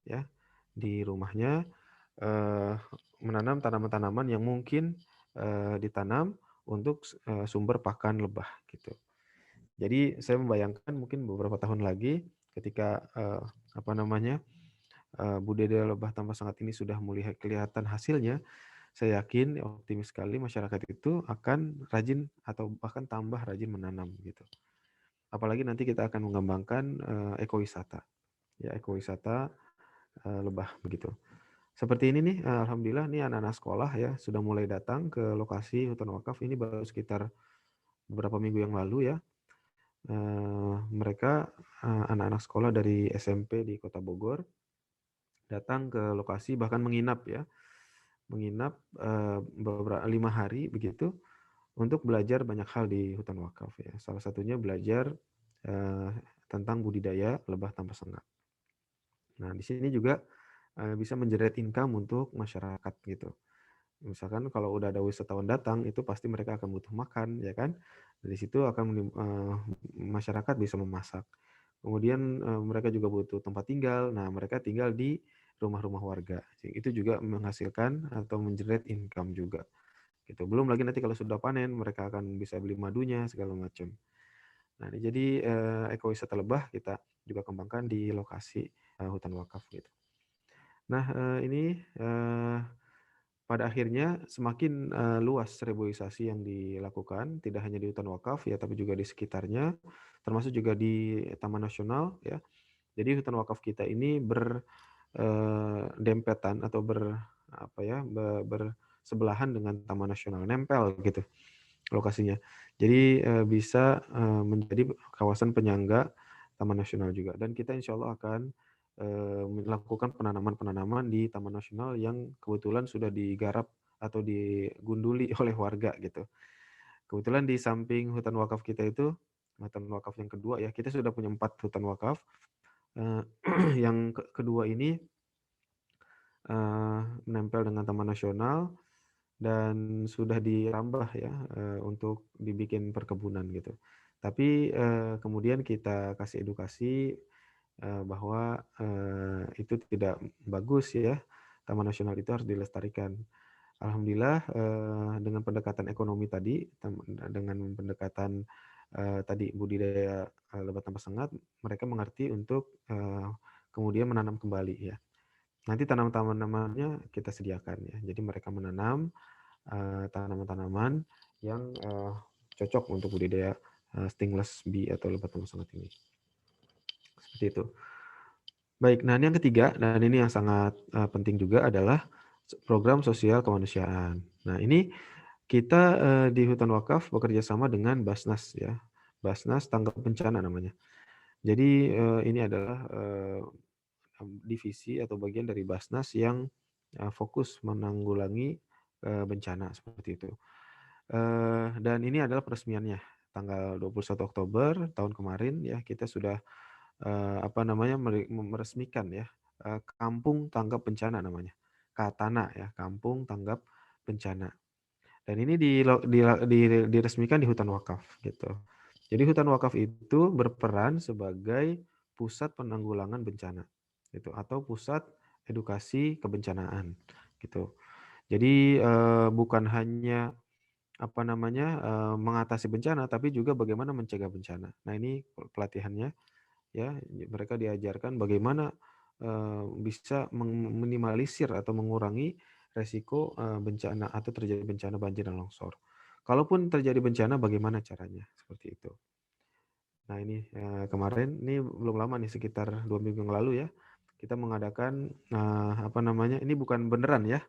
ya. Di rumahnya menanam tanaman-tanaman yang mungkin ditanam untuk sumber pakan lebah gitu. Jadi saya membayangkan mungkin beberapa tahun lagi ketika apa namanya budidaya lebah tanpa sengat ini sudah mulai kelihatan hasilnya, saya yakin, optimis sekali masyarakat itu akan rajin atau bahkan tambah rajin menanam gitu. Apalagi nanti kita akan mengembangkan ekowisata, ya ekowisata lebah begitu. Seperti ini nih, alhamdulillah nih anak-anak sekolah ya sudah mulai datang ke lokasi hutan wakaf ini baru sekitar beberapa minggu yang lalu ya. Mereka anak-anak sekolah dari SMP di Kota Bogor datang ke lokasi bahkan menginap ya, menginap beberapa 5 hari begitu untuk belajar banyak hal di hutan wakaf ya. Salah satunya belajar eh, tentang budidaya lebah tanpa sengat. Nah di sini juga bisa mengenerate income untuk masyarakat gitu. Misalkan kalau udah ada wisatawan datang, itu pasti mereka akan butuh makan, ya kan? Dari situ akan masyarakat bisa memasak. Kemudian mereka juga butuh tempat tinggal. Nah, mereka tinggal di rumah-rumah warga. Itu juga menghasilkan atau mengenerate income juga. Gitu. Belum lagi nanti kalau sudah panen, mereka akan bisa beli madunya segala macam. Nah, jadi ekowisata lebah kita juga kembangkan di lokasi hutan wakaf gitu. Nah, ini pada akhirnya semakin luas reboisasi yang dilakukan, tidak hanya di hutan wakaf ya, tapi juga di sekitarnya, termasuk juga di Taman Nasional ya. Jadi hutan wakaf kita ini berdempetan atau bersebelahan dengan Taman Nasional, nempel gitu lokasinya. Jadi bisa menjadi kawasan penyangga Taman Nasional juga. Dan kita insya Allah akan melakukan penanaman-penanaman di Taman Nasional yang kebetulan sudah digarap atau digunduli oleh warga gitu. Kebetulan di samping hutan wakaf kita itu, hutan wakaf yang kedua ya, kita sudah punya 4 hutan wakaf. Yang kedua ini menempel dengan Taman Nasional dan sudah dirambah ya untuk dibikin perkebunan gitu. Tapi kemudian kita kasih edukasi bahwa itu tidak bagus ya. Taman Nasional itu harus dilestarikan. Alhamdulillah dengan pendekatan ekonomi tadi, dengan pendekatan tadi budidaya lebah tanpa sengat, mereka mengerti untuk kemudian menanam kembali ya. Nanti tanaman-tanamannya kita sediakan ya. Jadi mereka menanam tanaman-tanaman yang cocok untuk budidaya stingless bee atau lebah tanpa sengat ini. Seperti itu. Baik, nah ini yang ketiga, dan ini yang sangat penting juga adalah program sosial kemanusiaan. Nah ini kita di hutan wakaf bekerja sama dengan Basnas ya, Basnas Tanggap Bencana namanya. Jadi ini adalah divisi atau bagian dari Basnas yang fokus menanggulangi bencana seperti itu. Dan ini adalah peresmiannya tanggal 21 Oktober tahun kemarin ya kita sudah meresmikan ya Kampung Tanggap Bencana namanya. Katana ya, Kampung Tanggap Bencana. Dan ini diresmikan di hutan wakaf gitu. Jadi hutan wakaf itu berperan sebagai pusat penanggulangan bencana gitu atau pusat edukasi kebencanaan gitu. Jadi bukan hanya mengatasi bencana tapi juga bagaimana mencegah bencana. Nah, ini pelatihannya ya, mereka diajarkan bagaimana bisa meminimalisir atau mengurangi resiko bencana atau terjadi bencana banjir dan longsor. Kalaupun terjadi bencana, bagaimana caranya? Seperti itu. Nah ini kemarin, ini belum lama nih, sekitar 2 minggu yang lalu ya, kita mengadakan ini bukan beneran ya,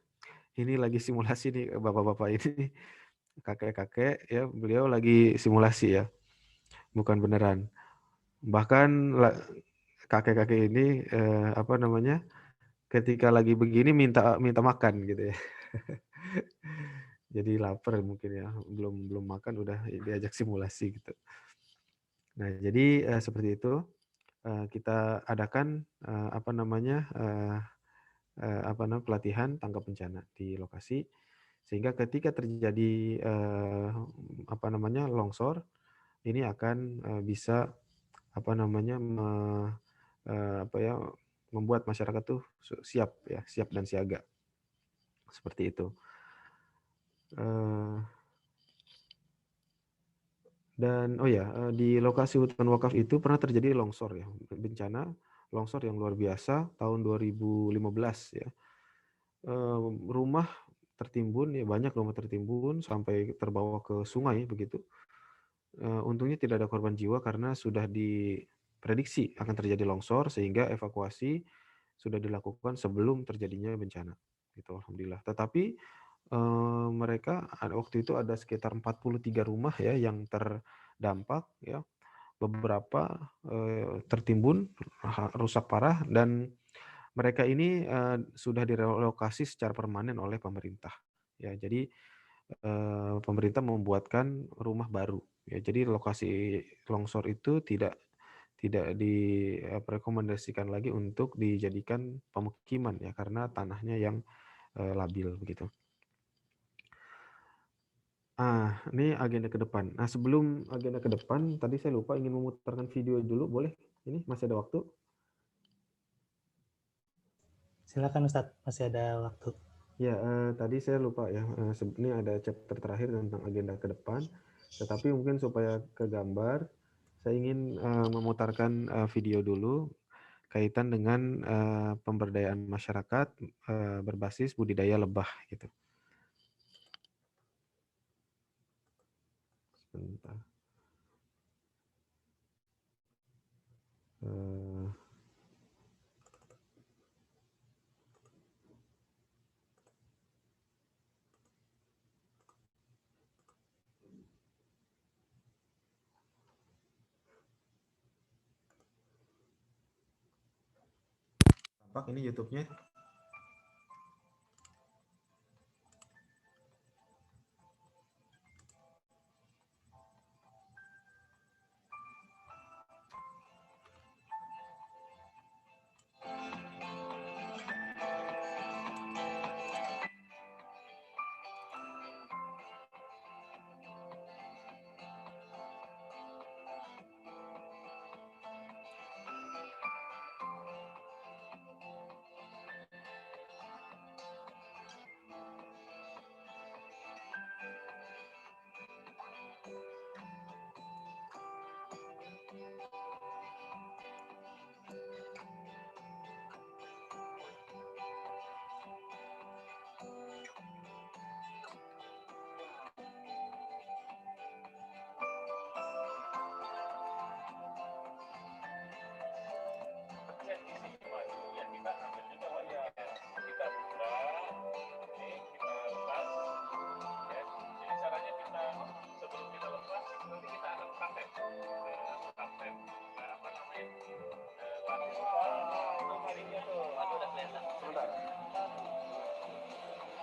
ini lagi simulasi nih bapak-bapak ini, kakek-kakek ya, beliau lagi simulasi ya, bukan beneran. Bahkan kakek-kakek ini ketika lagi begini minta makan gitu ya. Jadi lapar mungkin ya, belum makan udah diajak simulasi gitu. Nah, jadi seperti itu kita adakan pelatihan tanggap bencana di lokasi sehingga ketika terjadi longsor ini akan bisa membuat masyarakat tuh siap ya, siap dan siaga. Seperti itu. Dan di lokasi hutan wakaf itu pernah terjadi longsor ya, bencana longsor yang luar biasa tahun 2015 ya. Rumah tertimbun, ya banyak rumah tertimbun sampai terbawa ke sungai begitu. Untungnya tidak ada korban jiwa karena sudah diprediksi akan terjadi longsor sehingga evakuasi sudah dilakukan sebelum terjadinya bencana, gitu, alhamdulillah. Tetapi, mereka waktu itu ada sekitar 43 rumah ya yang terdampak ya, beberapa, tertimbun, rusak parah dan mereka ini, sudah direlokasi secara permanen oleh pemerintah, ya. Jadi, pemerintah membuatkan rumah baru, ya. Jadi lokasi longsor itu tidak direkomendasikan lagi untuk dijadikan pemukiman ya, karena tanahnya yang, labil begitu. Ini agenda ke depan. Nah, sebelum agenda ke depan, tadi saya lupa ingin memutarkan video dulu, boleh? Ini masih ada waktu? Silakan Ustadz, masih ada waktu. Ya, tadi saya lupa ya, ini ada chapter terakhir tentang agenda ke depan, tetapi mungkin supaya ke gambar, saya ingin memutarkan video dulu kaitan dengan pemberdayaan masyarakat berbasis budidaya lebah gitu. Sebentar. Tampak ini YouTube-nya?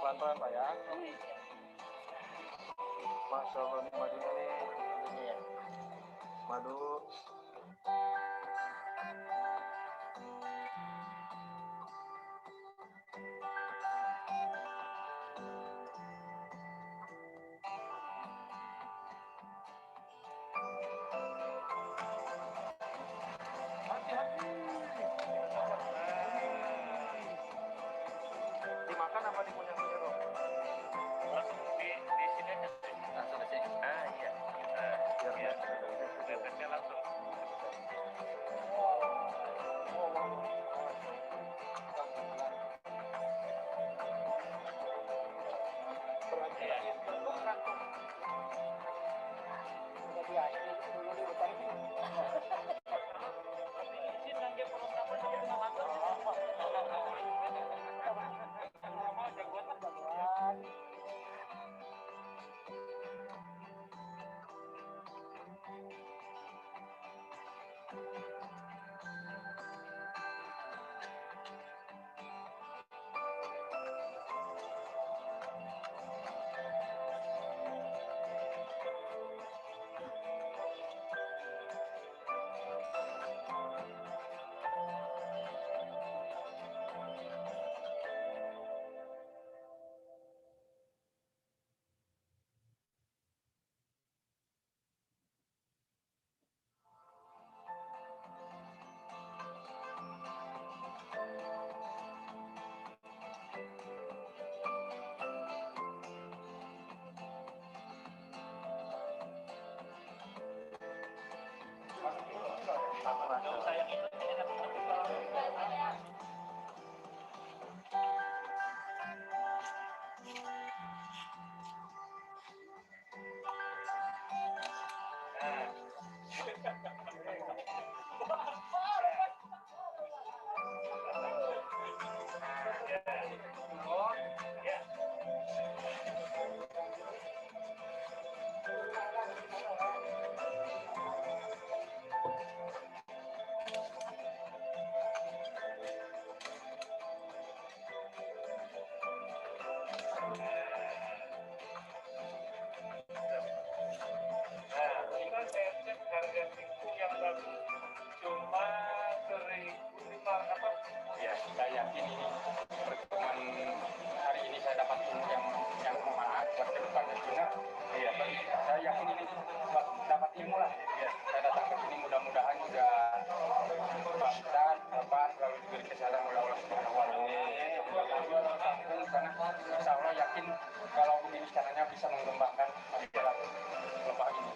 Pelan-pelan Pak ya. Masya Allah nih madunya nih. Madu. Dimakan apa dikunyah-kunyah dong? Langsung di sini aja. Langsung ke sini. Iya. Biar tetesnya langsung. bisa mengembangkan masyarakat lemah ini.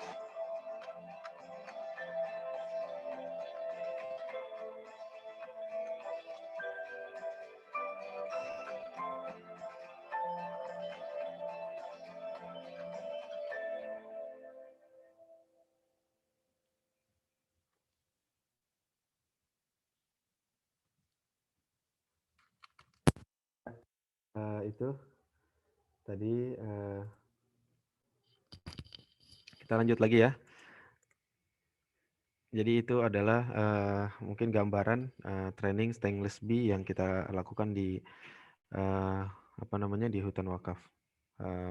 Itu tadi kita lanjut lagi ya. Jadi itu adalah mungkin gambaran training stainless B yang kita lakukan di di hutan wakaf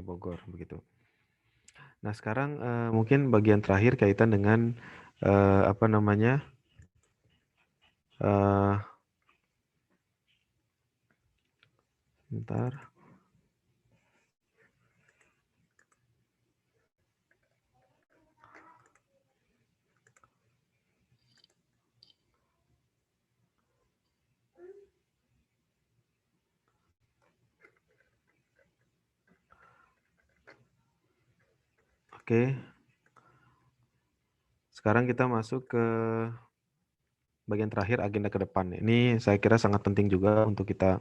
Bogor begitu. Nah sekarang mungkin bagian terakhir kaitan dengan bentar. Oke. Sekarang kita masuk ke bagian terakhir agenda ke depan. Ini saya kira sangat penting juga untuk kita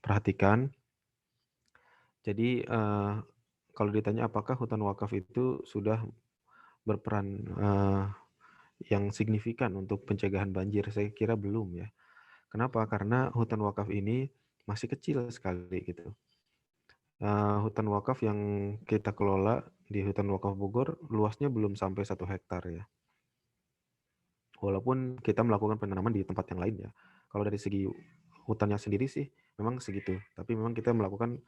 perhatikan. Jadi kalau ditanya apakah hutan wakaf itu sudah berperan yang signifikan untuk pencegahan banjir, saya kira belum ya. Kenapa? Karena hutan wakaf ini masih kecil sekali gitu. Hutan wakaf yang kita kelola di hutan wakaf Bogor luasnya belum sampai 1 hektar ya. Walaupun kita melakukan penanaman di tempat yang lain ya. Kalau dari segi hutannya sendiri sih memang segitu, tapi memang kita melakukan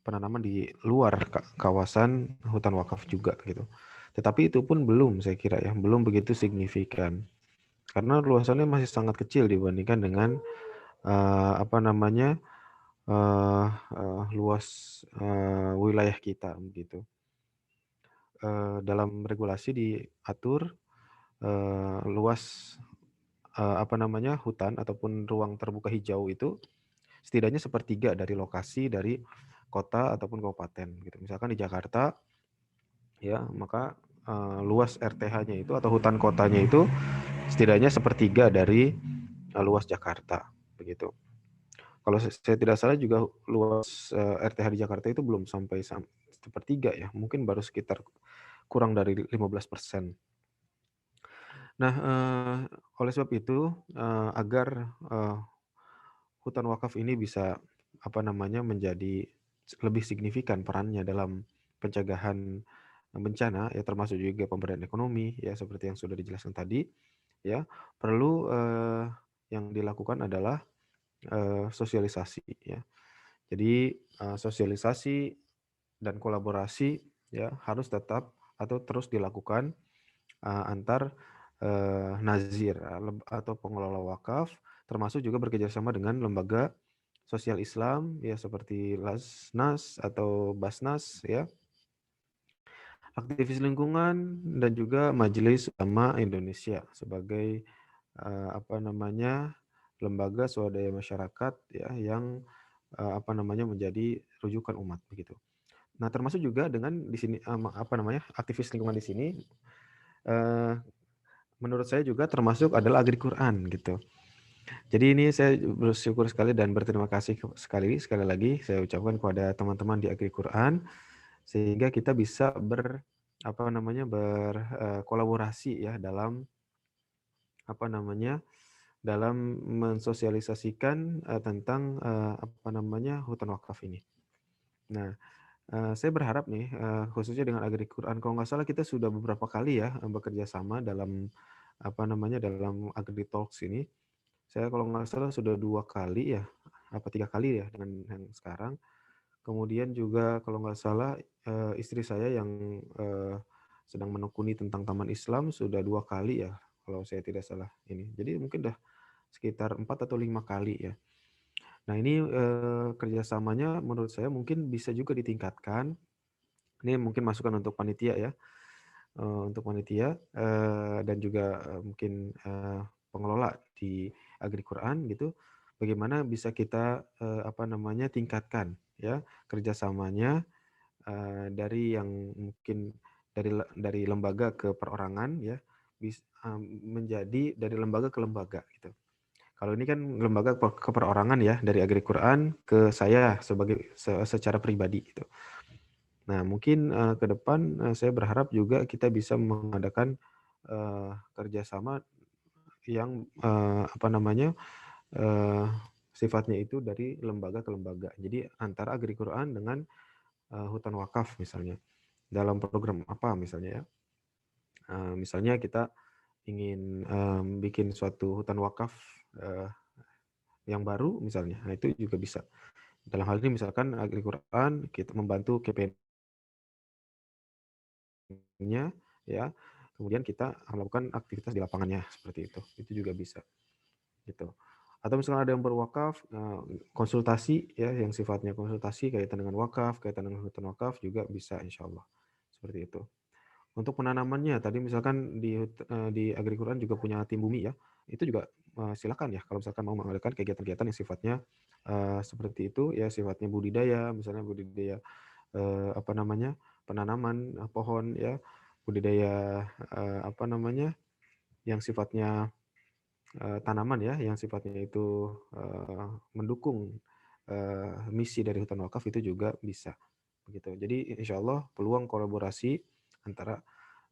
penanaman di luar kawasan hutan wakaf juga gitu. Tetapi itu pun belum, saya kira ya, belum begitu signifikan. Karena luasannya masih sangat kecil dibandingkan dengan luas wilayah kita begitu. Dalam regulasi diatur luas hutan ataupun ruang terbuka hijau itu setidaknya sepertiga dari lokasi dari kota ataupun kabupaten gitu. Misalkan di Jakarta ya, maka luas RTH-nya itu atau hutan kotanya itu setidaknya sepertiga dari luas Jakarta begitu. Kalau saya tidak salah juga luas RTH di Jakarta itu belum sampai sepertiga ya, mungkin baru sekitar kurang dari 15%. Nah, oleh sebab itu agar hutan wakaf ini bisa menjadi lebih signifikan perannya dalam pencegahan bencana ya, termasuk juga pemberdayaan ekonomi ya, seperti yang sudah dijelaskan tadi ya, perlu yang dilakukan adalah sosialisasi ya. Jadi sosialisasi dan kolaborasi ya harus tetap atau terus dilakukan antar nazir atau pengelola wakaf, termasuk juga bekerjasama dengan lembaga sosial Islam ya, seperti Lasnas atau Basnas ya, aktivis lingkungan, dan juga Majelis Ulama Indonesia sebagai lembaga swadaya masyarakat ya yang menjadi rujukan umat begitu. Nah, termasuk juga dengan di sini aktivis lingkungan di sini menurut saya juga termasuk adalah Agri Quran gitu. Jadi ini saya bersyukur sekali dan berterima kasih sekali lagi saya ucapkan kepada teman-teman di Agri Quran, sehingga kita bisa berkolaborasi ya dalam dalam mensosialisasikan tentang hutan wakaf ini. Nah, saya berharap nih khususnya dengan Agri Quran, kalau nggak salah kita sudah beberapa kali ya bekerja sama dalam dalam Agri Talks ini. Saya kalau nggak salah sudah 2 kali ya, 3 kali ya dengan yang sekarang. Kemudian juga kalau nggak salah istri saya yang sedang menekuni tentang Taman Islam sudah 2 kali ya, kalau saya tidak salah ini. Jadi mungkin udah sekitar 4 atau 5 kali ya. Nah ini kerjasamanya menurut saya mungkin bisa juga ditingkatkan. Ini mungkin masukan untuk panitia ya, dan juga mungkin pengelola di Agri Quran gitu. Bagaimana bisa kita tingkatkan ya kerjasamanya dari yang mungkin dari lembaga ke perorangan ya, menjadi dari lembaga ke lembaga gitu. Kalau ini kan lembaga ke perorangan ya, dari Agri Quran ke saya secara pribadi gitu. Nah, mungkin ke depan saya berharap juga kita bisa mengadakan kerjasama yang sifatnya itu dari lembaga ke lembaga. Jadi antara Agri Quran dengan hutan wakaf misalnya. Dalam program apa misalnya ya. Misalnya kita ingin bikin suatu hutan wakaf yang baru misalnya. Nah, itu juga bisa. Dalam hal ini misalkan Agri Quran kita membantu KPN-nya ya. Kemudian kita melakukan aktivitas di lapangannya seperti itu. Itu juga bisa. Gitu. Atau misalnya ada yang berwakaf, konsultasi ya yang sifatnya konsultasi kaitan dengan wakaf, kaitan dengan hutan wakaf juga bisa insya Allah. Seperti itu. Untuk penanamannya tadi misalkan di Agri Quran juga punya tim bumi ya. Itu juga silakan ya kalau misalkan mau mengadakan kegiatan-kegiatan yang sifatnya seperti itu ya, sifatnya budidaya, misalnya budidaya penanaman pohon ya, budidaya yang sifatnya tanaman ya, yang sifatnya itu mendukung misi dari hutan wakaf itu juga bisa begitu. Jadi insya Allah peluang kolaborasi antara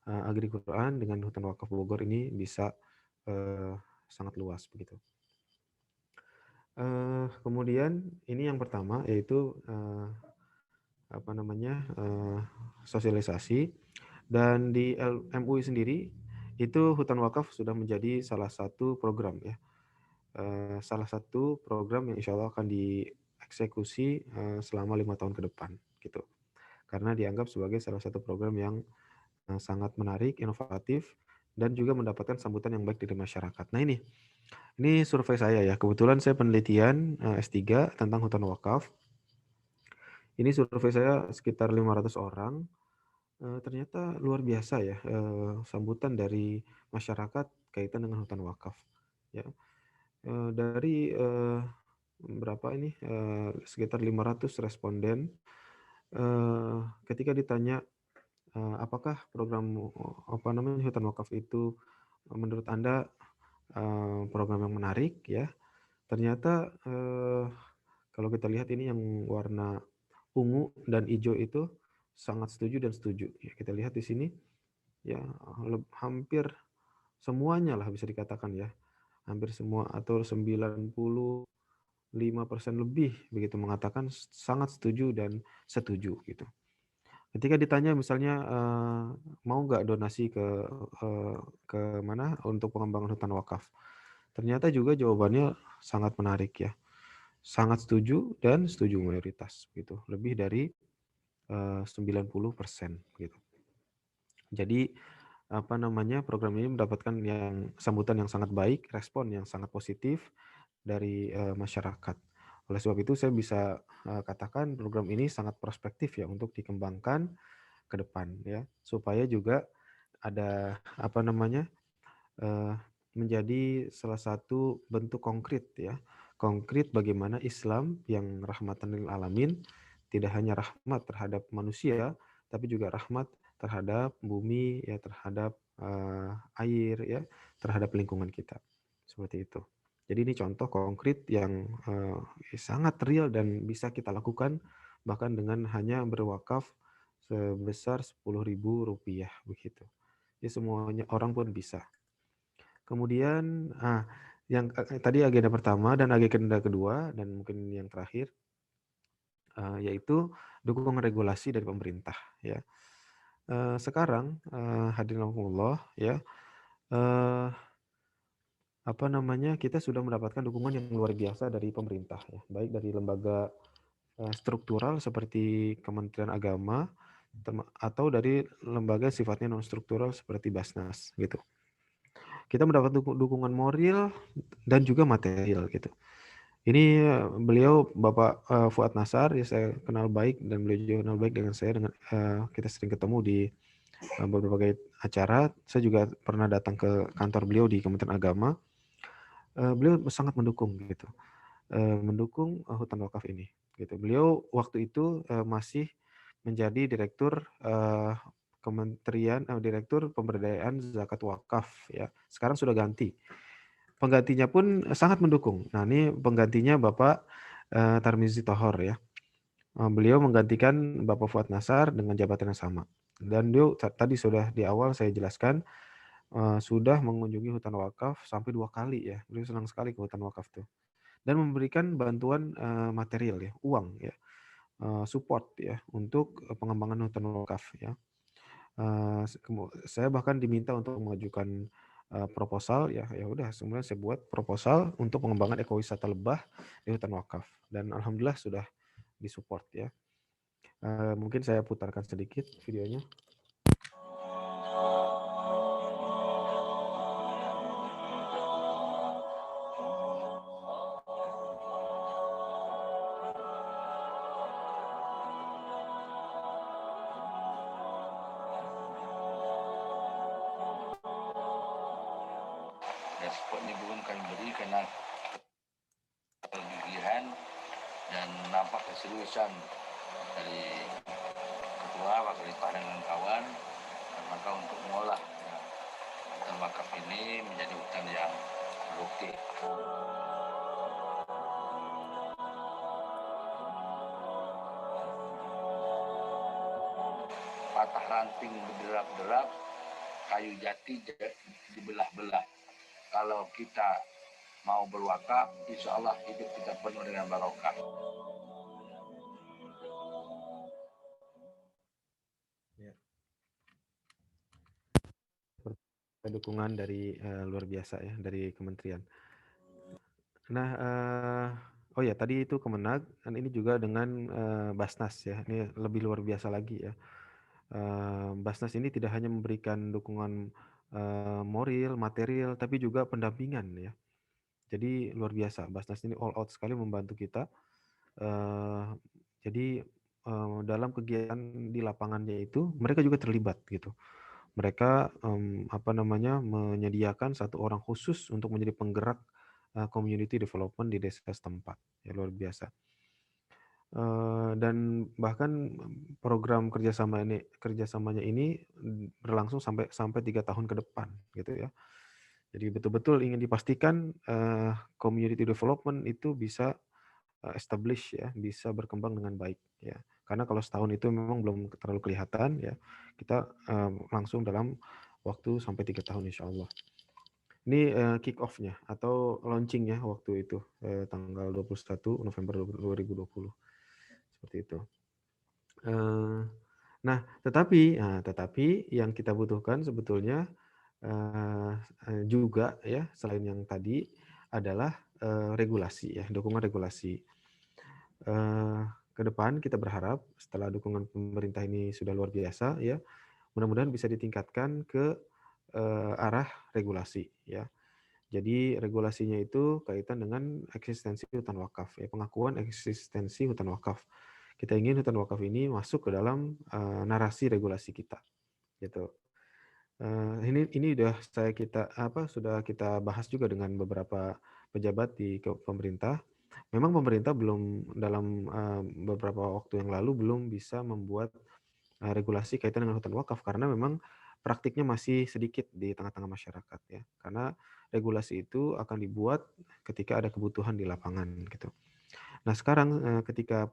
Agri Quran dengan hutan wakaf Bogor ini bisa sangat luas begitu. Kemudian ini yang pertama yaitu sosialisasi, dan di MUI sendiri itu hutan wakaf sudah menjadi salah satu program ya. Salah satu program yang insya Allah akan dieksekusi selama 5 tahun ke depan gitu. Karena dianggap sebagai salah satu program yang sangat menarik, inovatif, dan juga mendapatkan sambutan yang baik dari masyarakat. Nah ini survei saya ya. Kebetulan saya penelitian S3 tentang hutan wakaf. Ini survei saya sekitar 500 orang. Ternyata luar biasa ya sambutan dari masyarakat kaitan dengan hutan wakaf. Ya. Dari sekitar 500 responden, ketika ditanya apakah program hutan wakaf itu menurut Anda program yang menarik ya, ternyata kalau kita lihat ini yang warna ungu dan hijau itu sangat setuju dan setuju. Ya, kita lihat di sini ya hampir semuanya lah bisa dikatakan ya, hampir semua atau 95% lebih begitu mengatakan sangat setuju dan setuju gitu. Ketika ditanya misalnya mau nggak donasi ke mana untuk pengembangan hutan wakaf, ternyata juga jawabannya sangat menarik ya, sangat setuju dan setuju mayoritas gitu, lebih dari 90% gitu. Jadi program ini mendapatkan sambutan yang sangat baik, respon yang sangat positif dari masyarakat. Oleh sebab itu saya bisa katakan program ini sangat prospektif ya untuk dikembangkan ke depan ya, supaya juga ada menjadi salah satu bentuk konkret ya, konkret bagaimana Islam yang rahmatan lil alamin tidak hanya rahmat terhadap manusia, tapi juga rahmat terhadap bumi ya, terhadap air ya, terhadap lingkungan kita. Seperti itu. Jadi ini contoh konkret yang sangat real dan bisa kita lakukan bahkan dengan hanya berwakaf sebesar Rp10.000 begitu. Jadi semuanya orang pun bisa. Kemudian yang tadi agenda pertama dan agenda kedua dan mungkin yang terakhir yaitu dukungan regulasi dari pemerintah ya. Sekarang hadirin rahimakumullah ya, kita sudah mendapatkan dukungan yang luar biasa dari pemerintah ya, baik dari lembaga struktural seperti Kementerian Agama atau dari lembaga sifatnya non struktural seperti Basnas gitu. Kita mendapat dukungan moral dan juga material gitu. Ini beliau Bapak Fuad Nassar, ya saya kenal baik dan beliau juga kenal baik dengan saya, kita sering ketemu di berbagai acara. Saya juga pernah datang ke kantor beliau di Kementerian Agama. Beliau sangat mendukung gitu, mendukung hutan wakaf ini. Gitu. Beliau waktu itu masih menjadi direktur Direktur Pemberdayaan Zakat Wakaf ya. Sekarang sudah ganti. Penggantinya pun sangat mendukung. Nah, ini penggantinya Bapak Tarmizi Tohor ya. Beliau menggantikan Bapak Fuad Nasar dengan jabatan yang sama. Dan dia tadi sudah di awal saya jelaskan sudah mengunjungi hutan wakaf sampai 2 kali ya. Beliau senang sekali ke hutan wakaf tuh. Dan memberikan bantuan material ya, uang ya, support ya untuk pengembangan hutan wakaf ya. Saya bahkan diminta untuk mengajukan proposal ya udah sebenarnya saya buat proposal untuk pengembangan ekowisata lebah di hutan wakaf dan alhamdulillah sudah disupport ya. Mungkin saya putarkan sedikit videonya. Dan spot ini belum kami beri karena kegigihan dan nampak keseriusan dari ketua, wakil ketua dan kawan, maka untuk mengolah hutan wakaf ini menjadi hutan yang produktif. Patah ranting berderap-derap, kayu jati dibelah-belah. Kalau kita mau berwakaf, insya Allah hidup kita penuh dengan barokah. Dukungan dari luar biasa ya dari kementerian. Nah, oh ya tadi itu Kemenag, dan ini juga dengan Basnas ya. Ini lebih luar biasa lagi ya. Basnas ini tidak hanya memberikan dukungan moral, material, tapi juga pendampingan ya. Jadi luar biasa. Basnas ini all out sekali membantu kita. Jadi dalam kegiatan di lapangannya itu mereka juga terlibat gitu. Mereka menyediakan satu orang khusus untuk menjadi penggerak community development di desa setempat. Ya luar biasa. Dan bahkan program kerjasamanya ini berlangsung sampai 3 tahun ke depan gitu ya. Jadi betul-betul ingin dipastikan community development itu bisa establish ya, bisa berkembang dengan baik ya. Karena kalau setahun itu memang belum terlalu kelihatan ya. Kita langsung dalam waktu sampai 3 tahun insya Allah. Ini kick off-nya atau launching-nya waktu itu tanggal 21 November 2020. Seperti itu. Nah, tetapi yang kita butuhkan sebetulnya juga ya selain yang tadi adalah regulasi ya, dukungan regulasi. Ke depan kita berharap setelah dukungan pemerintah ini sudah luar biasa ya, mudah-mudahan bisa ditingkatkan ke arah regulasi ya. Jadi regulasinya itu kaitan dengan eksistensi hutan wakaf ya, pengakuan eksistensi hutan wakaf. Kita ingin hutan wakaf ini masuk ke dalam narasi regulasi kita, gitu. Ini sudah kita bahas juga dengan beberapa pejabat di pemerintah. Memang pemerintah belum dalam beberapa waktu yang lalu belum bisa membuat regulasi kaitan dengan hutan wakaf karena memang praktiknya masih sedikit di tengah-tengah masyarakat ya. Karena regulasi itu akan dibuat ketika ada kebutuhan di lapangan gitu. Nah, sekarang ketika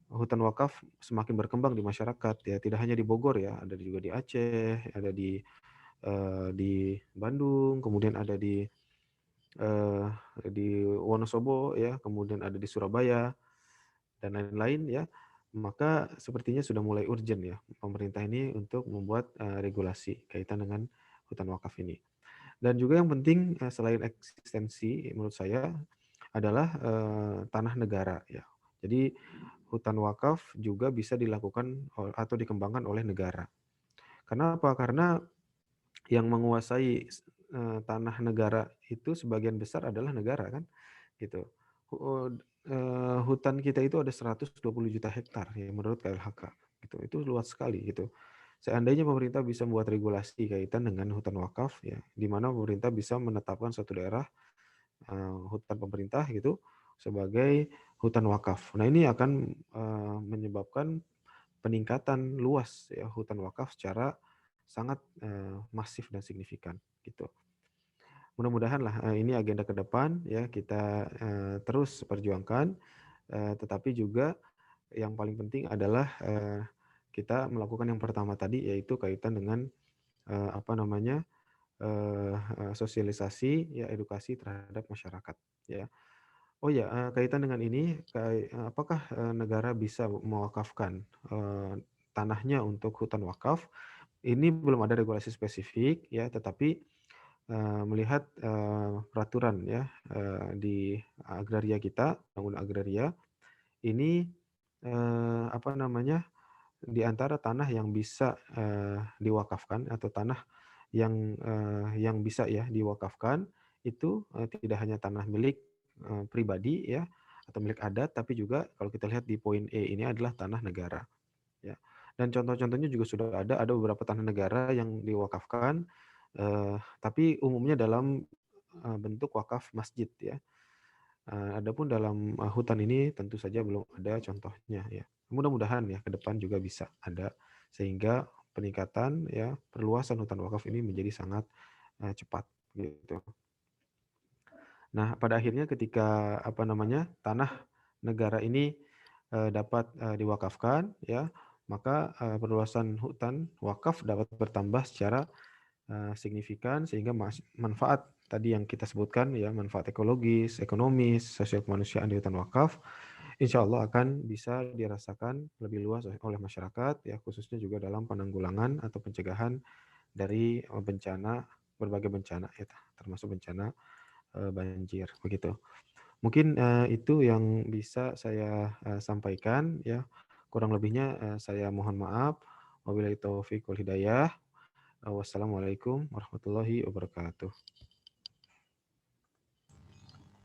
hutan wakaf semakin berkembang di masyarakat ya, tidak hanya di Bogor ya, ada juga di Aceh, ada di Bandung, kemudian ada di Wonosobo ya, kemudian ada di Surabaya dan lain-lain ya. Maka sepertinya sudah mulai urgent ya pemerintah ini untuk membuat regulasi kaitan dengan hutan wakaf ini. Dan juga yang penting selain eksistensi menurut saya adalah tanah negara ya. Jadi hutan wakaf juga bisa dilakukan atau dikembangkan oleh negara. Kenapa? Karena yang menguasai tanah negara itu sebagian besar adalah negara kan, gitu. Hutan kita itu ada 120 juta hektar ya menurut KLHK, gitu. Itu luas sekali gitu. Seandainya pemerintah bisa membuat regulasi kaitan dengan hutan wakaf ya, di mana pemerintah bisa menetapkan suatu daerah hutan pemerintah gitu sebagai hutan wakaf. Nah, ini akan menyebabkan peningkatan luas ya hutan wakaf secara sangat masif dan signifikan gitu. Mudah-mudahan lah ini agenda ke depan ya kita terus perjuangkan, tetapi juga yang paling penting adalah kita melakukan yang pertama tadi, yaitu kaitan dengan apa namanya sosialisasi ya edukasi terhadap masyarakat ya. Oh ya, kaitan dengan ini, apakah negara bisa mewakafkan tanahnya untuk hutan wakaf? Ini belum ada regulasi spesifik ya, tetapi melihat peraturan ya di agraria kita, undang-undang agraria, ini apa namanya, di antara tanah yang bisa diwakafkan atau tanah yang bisa ya diwakafkan itu tidak hanya tanah milik pribadi ya atau milik adat, tapi juga kalau kita lihat di poin E ini adalah tanah negara ya. Dan contoh-contohnya juga sudah ada beberapa tanah negara yang diwakafkan, tapi umumnya dalam bentuk wakaf masjid ya. Adapun dalam hutan ini tentu saja belum ada contohnya ya. Mudah-mudahan ya ke depan juga bisa ada sehingga peningkatan ya perluasan hutan wakaf ini menjadi sangat cepat gitu. Nah, pada akhirnya ketika apa namanya tanah negara ini dapat diwakafkan ya, maka perluasan hutan wakaf dapat bertambah secara signifikan sehingga manfaat tadi yang kita sebutkan ya manfaat ekologis, ekonomis, sosial kemanusiaan di hutan wakaf insya Allah akan bisa dirasakan lebih luas oleh masyarakat ya khususnya juga dalam penanggulangan atau pencegahan dari bencana berbagai bencana ya termasuk bencana banjir begitu. Mungkin itu yang bisa saya sampaikan ya. Kurang lebihnya saya mohon maaf. Wabillahi taufiq wal hidayah. Wassalamualaikum warahmatullahi wabarakatuh.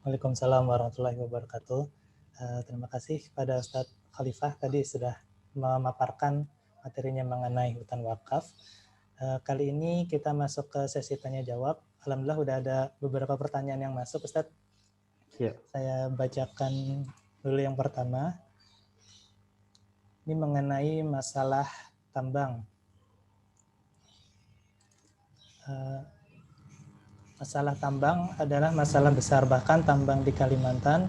Waalaikumsalam warahmatullahi wabarakatuh. Terima kasih kepada Ustadz Khalifah tadi sudah memaparkan materinya mengenai hutan wakaf. Kali ini kita masuk ke sesi tanya jawab. Alhamdulillah udah ada beberapa pertanyaan yang masuk, Ustadz. Ya. Saya bacakan dulu yang pertama. Ini mengenai masalah tambang. Masalah tambang adalah masalah besar, bahkan tambang di Kalimantan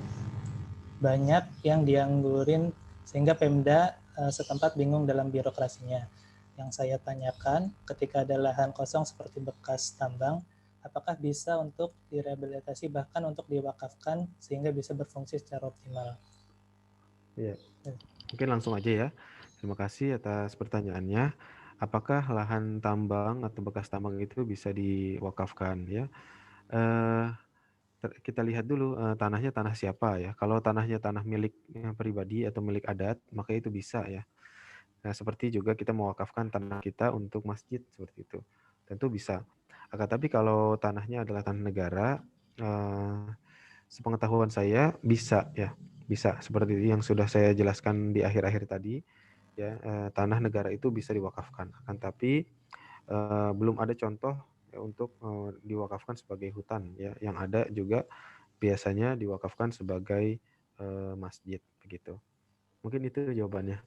banyak yang dianggurin sehingga Pemda setempat bingung dalam birokrasinya. Yang saya tanyakan, ketika ada lahan kosong seperti bekas tambang, apakah bisa untuk direhabilitasi bahkan untuk diwakafkan sehingga bisa berfungsi secara optimal? Ya. Mungkin langsung aja ya. Terima kasih atas pertanyaannya. Apakah lahan tambang atau bekas tambang itu bisa diwakafkan ya? Kita lihat dulu tanahnya tanah siapa ya. Kalau tanahnya tanah milik pribadi atau milik adat, maka itu bisa ya. Nah, seperti juga kita mewakafkan tanah kita untuk masjid seperti itu. Tentu bisa. Akan tapi kalau tanahnya adalah tanah negara, sepengetahuan saya bisa ya. Bisa seperti yang sudah saya jelaskan di akhir-akhir tadi ya, tanah negara itu bisa diwakafkan. Akan tapi belum ada contoh ya, untuk diwakafkan sebagai hutan ya. Yang ada juga biasanya diwakafkan sebagai masjid begitu. Mungkin itu jawabannya.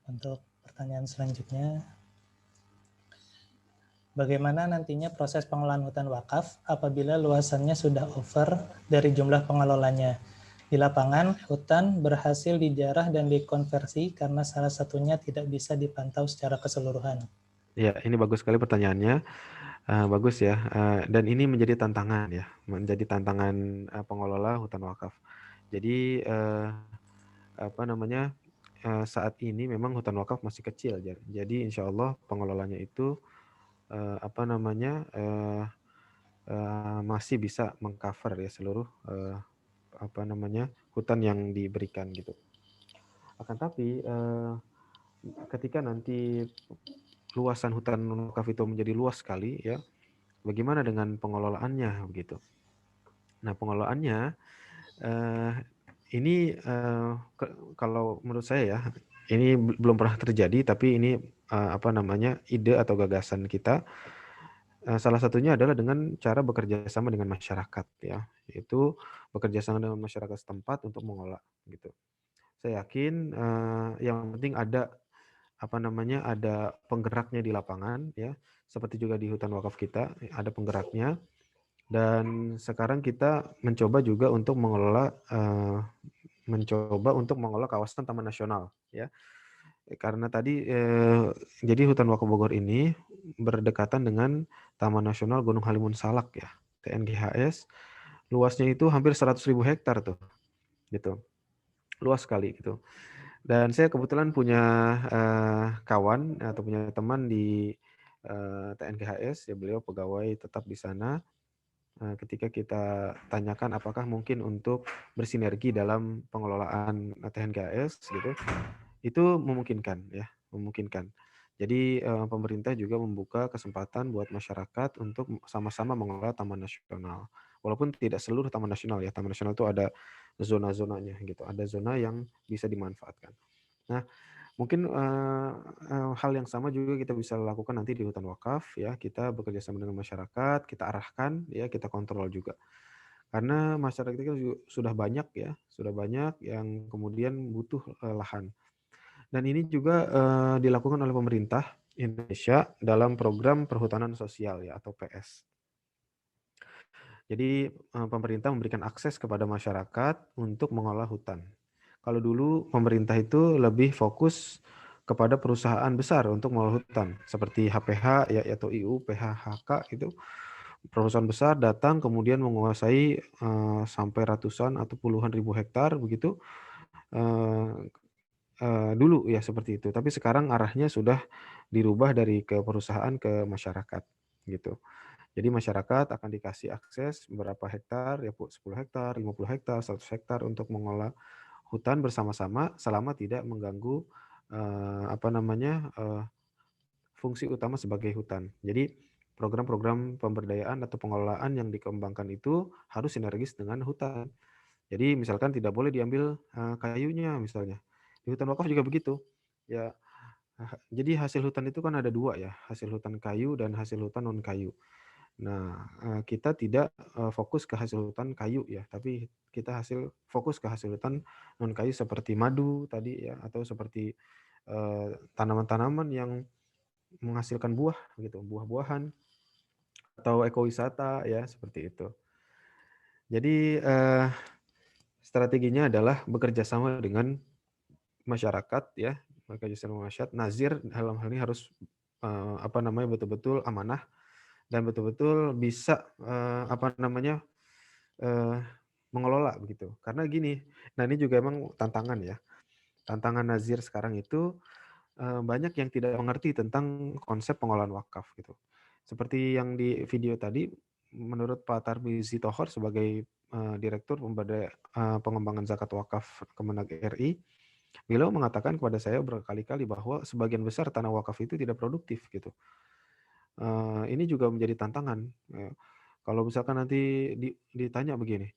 Untuk pertanyaan selanjutnya, bagaimana nantinya proses pengelolaan hutan wakaf apabila luasannya sudah over dari jumlah pengelolanya? Di lapangan, hutan berhasil dijarah dan dikonversi karena salah satunya tidak bisa dipantau secara keseluruhan. Ya, ini bagus sekali pertanyaannya. Bagus ya. Dan ini menjadi tantangan ya, menjadi tantangan pengelola hutan wakaf. Jadi apa namanya? Saat ini memang hutan wakaf masih kecil, jadi insya Allah pengelolanya itu apa namanya masih bisa mengcover ya seluruh apa namanya hutan yang diberikan gitu. Akan tapi ketika nanti luasan hutan wakaf itu menjadi luas sekali ya, bagaimana dengan pengelolaannya begitu? Nah pengelolaannya ini kalau menurut saya ya, ini belum pernah terjadi, tapi ini apa namanya ide atau gagasan kita salah satunya adalah dengan cara bekerja sama dengan masyarakat ya, yaitu bekerja sama dengan masyarakat setempat untuk mengolah gitu. Saya yakin, yang penting ada, ada penggeraknya di lapangan ya, seperti juga di hutan wakaf kita, ada penggeraknya. Dan sekarang kita mencoba juga untuk mengelola kawasan taman nasional ya. Karena tadi, jadi hutan wakaf Bogor ini berdekatan dengan Taman Nasional Gunung Halimun Salak ya, TNGHS. Luasnya itu hampir 100.000 hektar tuh, gitu. Luas sekali gitu. Dan saya kebetulan punya kawan atau punya teman di TNGHS, ya beliau pegawai tetap di sana. Ketika kita tanyakan apakah mungkin untuk bersinergi dalam pengelolaan TNGHS gitu, itu memungkinkan ya, memungkinkan. Jadi pemerintah juga membuka kesempatan buat masyarakat untuk sama-sama mengelola taman nasional. Walaupun tidak seluruh taman nasional ya, taman nasional itu ada zona-zonanya gitu, ada zona yang bisa dimanfaatkan. Nah, mungkin hal yang sama juga kita bisa lakukan nanti di hutan wakaf ya, kita bekerja sama dengan masyarakat, kita arahkan ya, kita kontrol juga. Karena masyarakat kita sudah banyak ya, sudah banyak yang kemudian butuh lahan. Dan ini juga dilakukan oleh pemerintah Indonesia dalam program perhutanan sosial ya, atau PS. Jadi pemerintah memberikan akses kepada masyarakat untuk mengolah hutan. Kalau dulu pemerintah itu lebih fokus kepada perusahaan besar untuk mengolah hutan, seperti HPH ya, atau IU, PHHK itu. Perusahaan besar datang kemudian menguasai sampai ratusan atau puluhan ribu hektar begitu. Dulu ya seperti itu. Tapi sekarang arahnya sudah dirubah dari ke perusahaan ke masyarakat gitu. Jadi masyarakat akan dikasih akses berapa hektar, ya 10 hektar, 50 hektar, 100 hektar untuk mengolah hutan bersama-sama selama tidak mengganggu fungsi utama sebagai hutan. Jadi program-program pemberdayaan atau pengelolaan yang dikembangkan itu harus sinergis dengan hutan. Jadi misalkan tidak boleh diambil kayunya misalnya. Di hutan wakaf juga begitu. Ya, jadi hasil hutan itu kan ada dua ya, hasil hutan kayu dan hasil hutan non kayu. Nah, kita tidak fokus ke hasil hutan kayu ya, tapi kita fokus ke hasil hutan non kayu seperti madu tadi ya, atau seperti tanaman-tanaman yang menghasilkan buah gitu, buah-buahan atau ekowisata ya, seperti itu. Jadi strateginya adalah bekerja sama dengan masyarakat ya, bekerja sama masyarakat. Nazir dalam hal ini harus betul-betul amanah dan betul-betul bisa mengelola begitu. Karena gini, nah ini juga emang tantangan ya. Tantangan Nazir sekarang itu banyak yang tidak mengerti tentang konsep pengelolaan wakaf gitu. Seperti yang di video tadi, menurut Pak Tarmizi Tohor sebagai Direktur Pengembangan Zakat Wakaf Kemenag RI, beliau mengatakan kepada saya berkali-kali bahwa sebagian besar tanah wakaf itu tidak produktif gitu. Ini juga menjadi tantangan. Kalau misalkan nanti ditanya begini,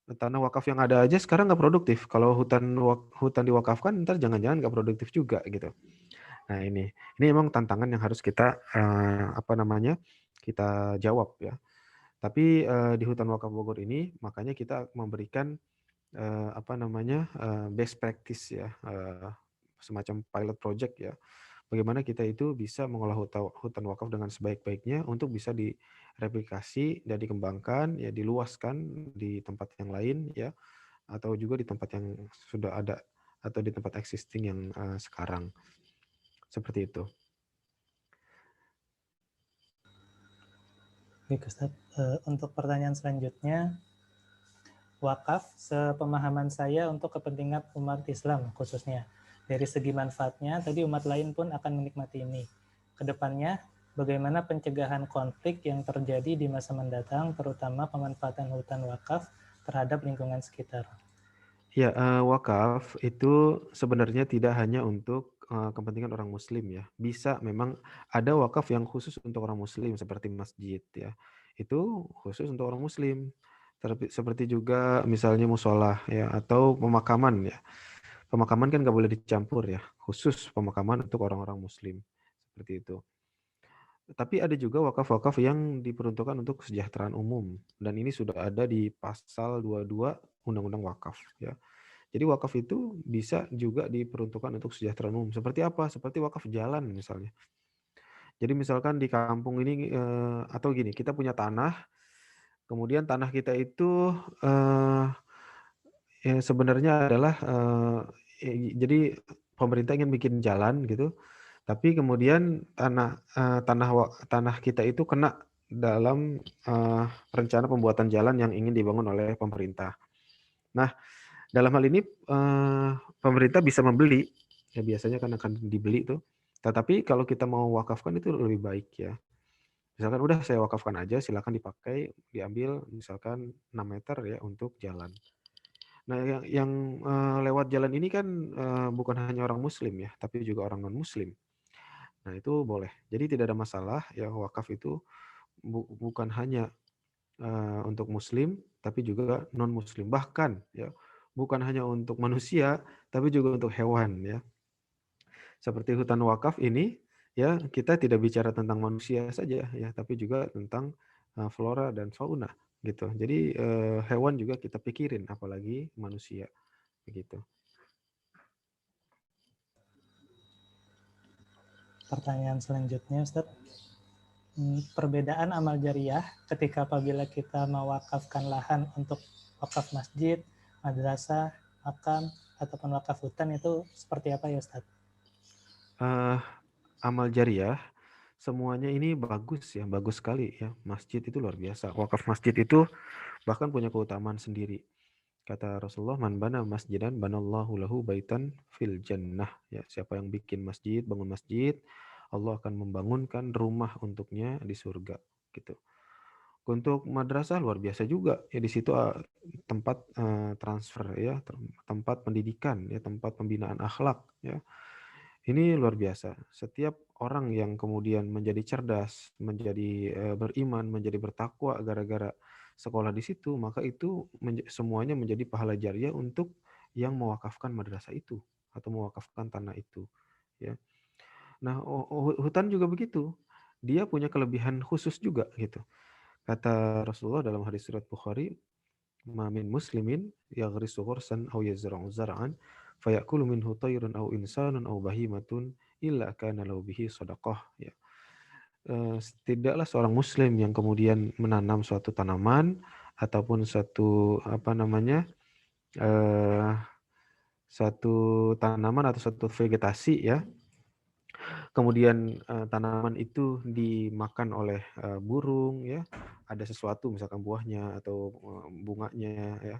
tanah wakaf yang ada aja sekarang nggak produktif. Kalau hutan diwakafkan, ntar jangan-jangan nggak produktif juga gitu. Nah ini emang tantangan yang harus kita kita jawab ya. Tapi di hutan wakaf Bogor ini makanya kita memberikan best practice ya, semacam pilot project ya. Bagaimana kita itu bisa mengolah hutan wakaf dengan sebaik-baiknya untuk bisa direplikasi dan dikembangkan, ya diluaskan di tempat yang lain ya, atau juga di tempat yang sudah ada atau di tempat existing yang sekarang. Seperti itu. Baik Ustaz, untuk pertanyaan selanjutnya, wakaf sepemahaman saya untuk kepentingan umat Islam khususnya. Dari segi manfaatnya, tadi umat lain pun akan menikmati ini. Kedepannya, bagaimana pencegahan konflik yang terjadi di masa mendatang, terutama pemanfaatan hutan wakaf terhadap lingkungan sekitar? Ya, wakaf itu sebenarnya tidak hanya untuk kepentingan orang Muslim ya. Bisa memang ada wakaf yang khusus untuk orang Muslim seperti masjid ya. Itu khusus untuk orang Muslim. Seperti juga misalnya musola ya, atau pemakaman ya. Pemakaman kan nggak boleh dicampur ya. Khusus pemakaman untuk orang-orang Muslim seperti itu. Tapi ada juga wakaf-wakaf yang diperuntukkan untuk kesejahteraan umum, dan ini sudah ada di pasal 22 Undang-Undang Wakaf ya. Jadi wakaf itu bisa juga diperuntukkan untuk kesejahteraan umum. Seperti apa? Seperti wakaf jalan misalnya. Jadi misalkan di kampung ini atau gini, kita punya tanah, kemudian tanah kita itu ya sebenarnya adalah jadi pemerintah ingin bikin jalan gitu, tapi kemudian tanah kita itu kena dalam rencana pembuatan jalan yang ingin dibangun oleh pemerintah. Nah, dalam hal ini pemerintah bisa membeli, ya biasanya kan akan dibeli tuh. Tetapi kalau kita mau wakafkan itu lebih baik ya. Misalkan udah saya wakafkan aja, silakan dipakai, diambil misalkan 6 meter ya untuk jalan. Nah, yang lewat jalan ini kan bukan hanya orang muslim ya, tapi juga orang non-muslim. Nah, itu boleh. Jadi tidak ada masalah ya, wakaf itu bukan hanya untuk muslim, tapi juga non-muslim. Bahkan ya, bukan hanya untuk manusia, tapi juga untuk hewan ya. Seperti hutan wakaf ini ya, kita tidak bicara tentang manusia saja ya, tapi juga tentang flora dan fauna gitu. Jadi hewan juga kita pikirin, apalagi manusia begitu. Pertanyaan selanjutnya, Ustaz. Perbedaan amal jariah ketika apabila kita mewakafkan lahan untuk wakaf masjid, madrasah, makam, ataupun wakaf hutan itu seperti apa ya, Ustaz? Amal jariah, semuanya ini bagus ya, bagus sekali ya. Masjid itu luar biasa. Wakaf masjid itu bahkan punya keutamaan sendiri. Kata Rasulullah, man bana masjidan banallahu lahu baitan fil jannah. Ya, siapa yang bikin masjid, bangun masjid, Allah akan membangunkan rumah untuknya di surga gitu. Untuk madrasah luar biasa juga ya, di situ tempat transfer ya, tempat pendidikan ya, tempat pembinaan akhlak ya. Ini luar biasa. Setiap orang yang kemudian menjadi cerdas, menjadi beriman, menjadi bertakwa gara-gara sekolah di situ, maka itu semuanya menjadi pahala jariah untuk yang mewakafkan madrasah itu atau mewakafkan tanah itu ya. Nah, hutan juga begitu. Dia punya kelebihan khusus juga gitu. Kata Rasulullah dalam hadis riwayat Bukhari, "Ma min muslimin yaghrisu ghursan aw yazra'u zar'an fayakulu minhu tayrun aw insanun aw bahimatun illa kana lahu bihi shadaqah." Ya. Tidaklah seorang muslim yang kemudian menanam suatu tanaman ataupun suatu satu tanaman atau suatu vegetasi ya. Kemudian tanaman itu dimakan oleh burung ya, ada sesuatu misalkan buahnya atau bunganya ya,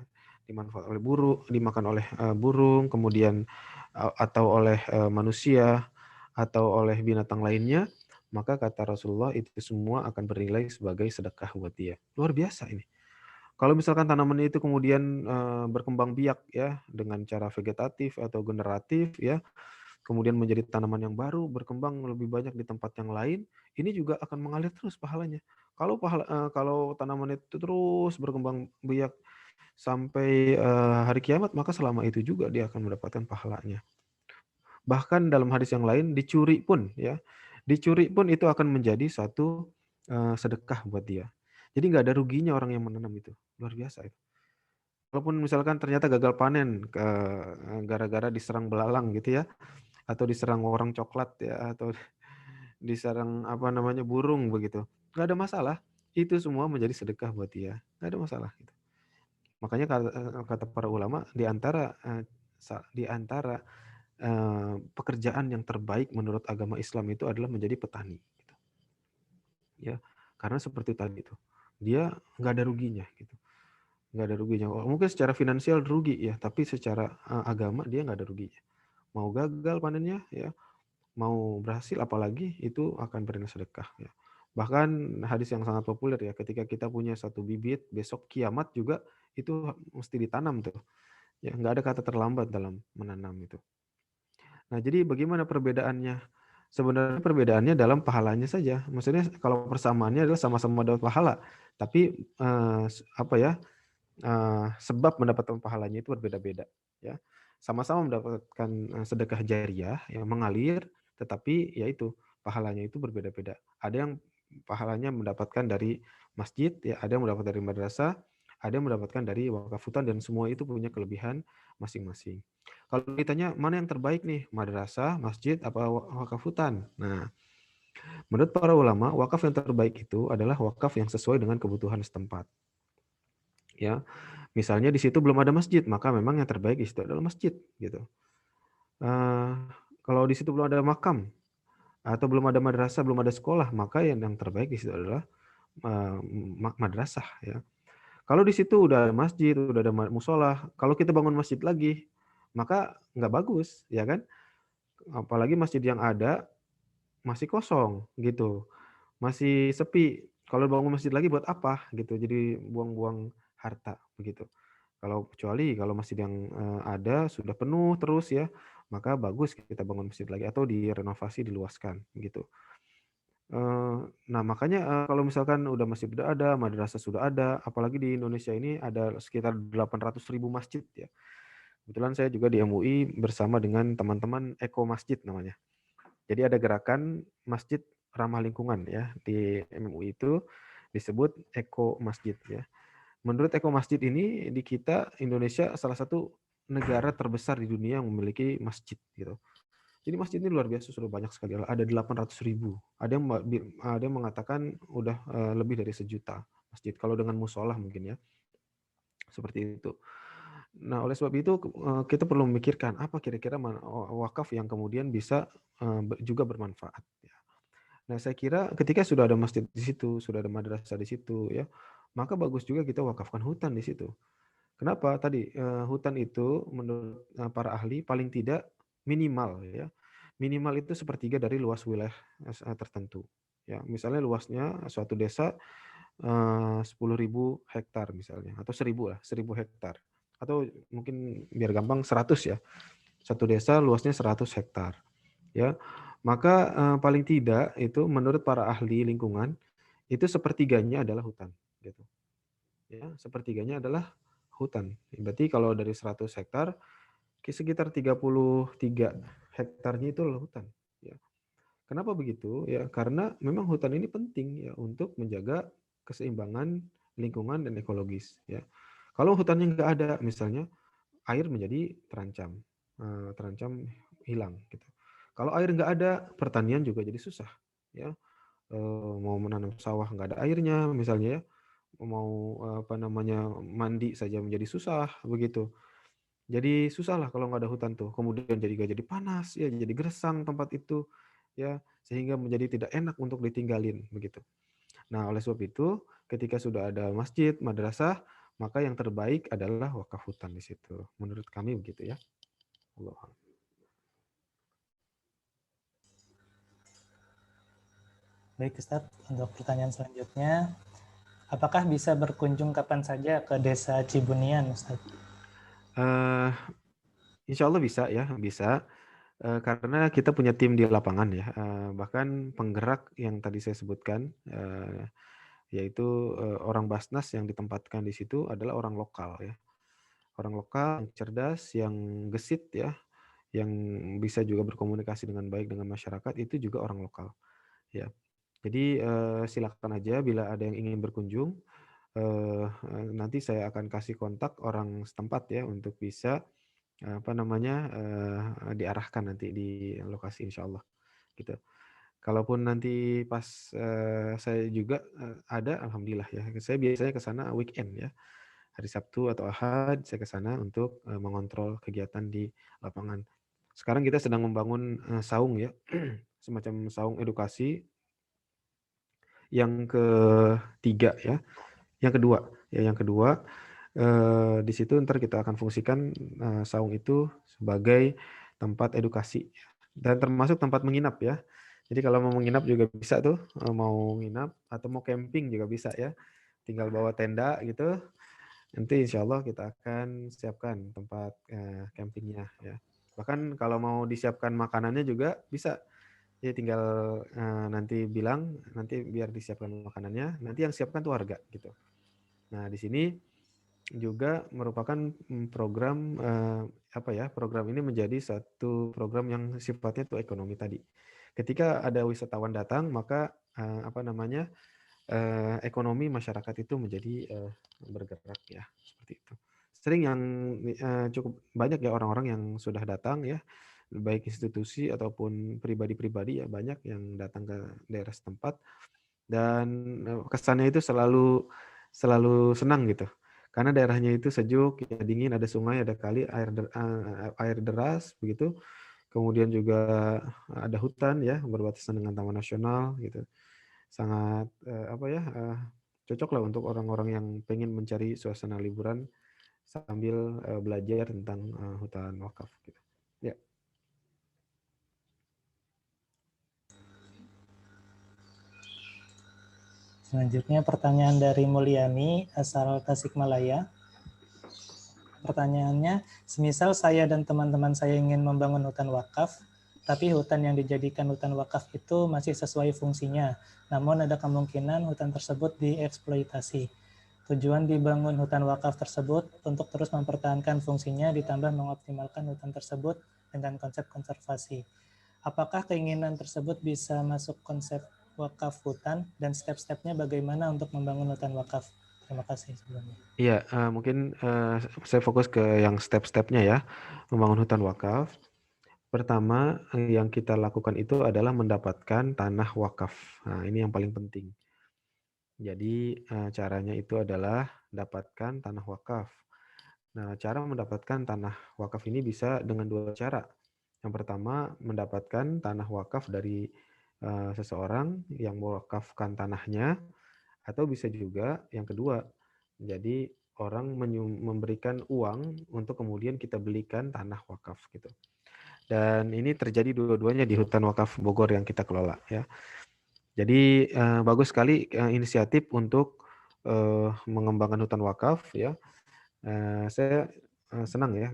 dimakan oleh burung, kemudian atau oleh manusia atau oleh binatang lainnya, maka kata Rasulullah itu semua akan bernilai sebagai sedekah buat dia. Luar biasa ini. Kalau misalkan tanaman itu kemudian berkembang biak ya dengan cara vegetatif atau generatif ya, kemudian menjadi tanaman yang baru, berkembang lebih banyak di tempat yang lain, ini juga akan mengalir terus pahalanya. Kalau tanaman itu terus berkembang biak sampai hari kiamat, maka selama itu juga dia akan mendapatkan pahalanya. Bahkan dalam hadis yang lain, dicuri pun itu akan menjadi satu sedekah buat dia. Jadi nggak ada ruginya orang yang menanam itu. Luar biasa itu. Walaupun misalkan ternyata gagal panen gara-gara diserang belalang gitu ya, atau diserang orang coklat ya, atau diserang burung begitu, nggak ada masalah. Itu semua menjadi sedekah buat dia, nggak ada masalah gitu. Makanya kata para ulama, di antara pekerjaan yang terbaik menurut agama Islam itu adalah menjadi petani gitu. Ya, karena seperti tadi itu, dia nggak ada ruginya gitu, nggak ada ruginya. Mungkin secara finansial rugi ya, tapi secara agama dia nggak ada ruginya. Mau gagal panennya ya, mau berhasil apalagi itu akan bernilai sedekah ya. Bahkan hadis yang sangat populer ya, ketika kita punya satu bibit, besok kiamat juga itu mesti ditanam tuh. Ya, nggak ada kata terlambat dalam menanam itu. Nah, jadi bagaimana perbedaannya? Sebenarnya perbedaannya dalam pahalanya saja. Maksudnya kalau persamaannya adalah sama-sama dapat pahala, tapi sebab mendapatkan pahalanya itu berbeda-beda ya. Sama-sama mendapatkan sedekah jariah yang mengalir, tetapi yaitu pahalanya itu berbeda-beda. Ada yang pahalanya mendapatkan dari masjid, ya, ada yang mendapat dari madrasah, ada yang mendapatkan dari wakaf hutan, dan semua itu punya kelebihan masing-masing. Kalau ditanya mana yang terbaik nih, madrasah, masjid, apa wakaf hutan? Nah, menurut para ulama, wakaf yang terbaik itu adalah wakaf yang sesuai dengan kebutuhan setempat. Ya, misalnya di situ belum ada masjid, maka memang yang terbaik di situ adalah masjid, gitu. Kalau di situ belum ada makam atau belum ada madrasah, belum ada sekolah, maka yang terbaik di situ adalah madrasah, ya. Kalau di situ udah ada masjid, udah ada musola, kalau kita bangun masjid lagi, maka nggak bagus, ya kan? Apalagi masjid yang ada masih kosong, gitu, masih sepi. Kalau bangun masjid lagi buat apa, gitu? Jadi buang-buang harta, begitu. Kecuali kalau masjid yang ada sudah penuh terus, ya, maka bagus kita bangun masjid lagi atau direnovasi, diluaskan, gitu. Nah, makanya kalau misalkan udah masjid udah ada, madrasah sudah ada, apalagi di Indonesia ini ada sekitar 800.000 masjid, ya. Kebetulan saya juga di MUI bersama dengan teman-teman Eko Masjid namanya. Jadi ada gerakan masjid ramah lingkungan, ya, di MUI itu disebut Eko Masjid, ya. Menurut Eko Masjid ini di kita Indonesia salah satu negara terbesar di dunia yang memiliki masjid, gitu. Jadi masjid ini luar biasa, sudah banyak sekali, ada 800.000. Ada yang mengatakan udah lebih dari 1.000.000 masjid. Kalau dengan musola mungkin, ya, seperti itu. Nah, oleh sebab itu kita perlu memikirkan apa kira-kira wakaf yang kemudian bisa juga bermanfaat, ya. Nah, saya kira ketika sudah ada masjid di situ, sudah ada madrasah di situ, ya, maka bagus juga kita wakafkan hutan di situ. Kenapa? Tadi hutan itu menurut para ahli paling tidak minimal, ya. Minimal itu sepertiga dari luas wilayah tertentu. Ya, misalnya luasnya suatu desa 10.000 hektar misalnya, atau 1.000 lah, 1.000 hektar. Atau mungkin biar gampang 100, ya. Satu desa luasnya 100 hektar. Ya, maka paling tidak itu menurut para ahli lingkungan itu sepertiganya adalah hutan, gitu. Ya, sepertiganya adalah hutan. Berarti kalau dari 100 hektar, sekitar 33 hektarnya itu adalah hutan. Ya. Kenapa begitu? Ya, karena memang hutan ini penting, ya, untuk menjaga keseimbangan lingkungan dan ekologis. Ya. Kalau hutannya nggak ada, misalnya air menjadi terancam hilang. Gitu. Kalau air nggak ada, pertanian juga jadi susah. Ya. Mau menanam sawah nggak ada airnya, misalnya, ya. Mau mandi saja menjadi susah, begitu. Jadi susah lah kalau nggak ada hutan tuh. Kemudian jadi panas, ya, jadi gersang tempat itu, ya, sehingga menjadi tidak enak untuk ditinggalin, begitu. Nah, oleh sebab itu, ketika sudah ada masjid, madrasah, maka yang terbaik adalah wakaf hutan di situ. Menurut kami begitu, ya. Allah. Baik Ustadz, untuk pertanyaan selanjutnya, apakah bisa berkunjung kapan saja ke desa Cibunian, Ustadz? Insya Allah bisa, ya, bisa. Karena kita punya tim di lapangan, ya. Bahkan penggerak yang tadi saya sebutkan, yaitu orang Basnas yang ditempatkan di situ adalah orang lokal, ya. Orang lokal yang cerdas, yang gesit, ya, yang bisa juga berkomunikasi dengan baik dengan masyarakat, itu juga orang lokal, ya. Jadi silakan aja bila ada yang ingin berkunjung, nanti saya akan kasih kontak orang setempat, ya, untuk bisa diarahkan nanti di lokasi insyaallah, gitu. Kalaupun nanti pas saya juga ada, alhamdulillah, ya. Saya biasanya ke sana weekend, ya. Hari Sabtu atau Ahad saya ke sana untuk mengontrol kegiatan di lapangan. Sekarang kita sedang membangun saung, ya. Semacam saung edukasi yang ketiga, ya. Yang kedua, di situ ntar kita akan fungsikan saung itu sebagai tempat edukasi, dan termasuk tempat menginap, ya. Jadi kalau mau menginap juga bisa tuh, mau nginap atau mau camping juga bisa, ya. Tinggal bawa tenda gitu. Nanti insya Allah kita akan siapkan tempat campingnya, ya. Bahkan kalau mau disiapkan makanannya juga bisa. Ya tinggal nanti bilang, nanti biar disiapkan makanannya, nanti yang siapkan tuh warga, gitu. Nah, di sini juga merupakan program program ini menjadi satu program yang sifatnya tuh ekonomi tadi. Ketika ada wisatawan datang, maka ekonomi masyarakat itu menjadi bergerak ya, seperti itu. Sering yang cukup banyak ya orang-orang yang sudah datang ya, baik institusi ataupun pribadi-pribadi ya, banyak yang datang ke daerah setempat dan kesannya itu selalu senang gitu. Karena daerahnya itu sejuk, ya, dingin, ada sungai, ada kali, air deras begitu. Kemudian juga ada hutan ya, berbatasan dengan Taman Nasional gitu. Sangat cocok lah untuk orang-orang yang pengen mencari suasana liburan sambil belajar tentang hutan wakaf gitu. Ya. Selanjutnya pertanyaan dari Mulyani, asal Tasikmalaya. Pertanyaannya, semisal saya dan teman-teman saya ingin membangun hutan wakaf, tapi hutan yang dijadikan hutan wakaf itu masih sesuai fungsinya, namun ada kemungkinan hutan tersebut dieksploitasi. Tujuan dibangun hutan wakaf tersebut untuk terus mempertahankan fungsinya ditambah mengoptimalkan hutan tersebut dengan konsep konservasi. Apakah keinginan tersebut bisa masuk konsep wakaf hutan dan step-stepnya bagaimana untuk membangun hutan wakaf? Terima kasih sebelumnya. Iya, mungkin saya fokus ke yang step-stepnya ya, membangun hutan wakaf. Pertama, yang kita lakukan itu adalah mendapatkan tanah wakaf. Nah, ini yang paling penting. Jadi, caranya itu adalah dapatkan tanah wakaf. Nah, cara mendapatkan tanah wakaf ini bisa dengan dua cara. Yang pertama, mendapatkan tanah wakaf dari seseorang yang mewakafkan tanahnya, atau bisa juga yang kedua, jadi orang memberikan uang untuk kemudian kita belikan tanah wakaf gitu. Dan ini terjadi dua-duanya di hutan wakaf Bogor yang kita kelola ya. Jadi bagus sekali inisiatif untuk mengembangkan hutan wakaf ya. Saya senang ya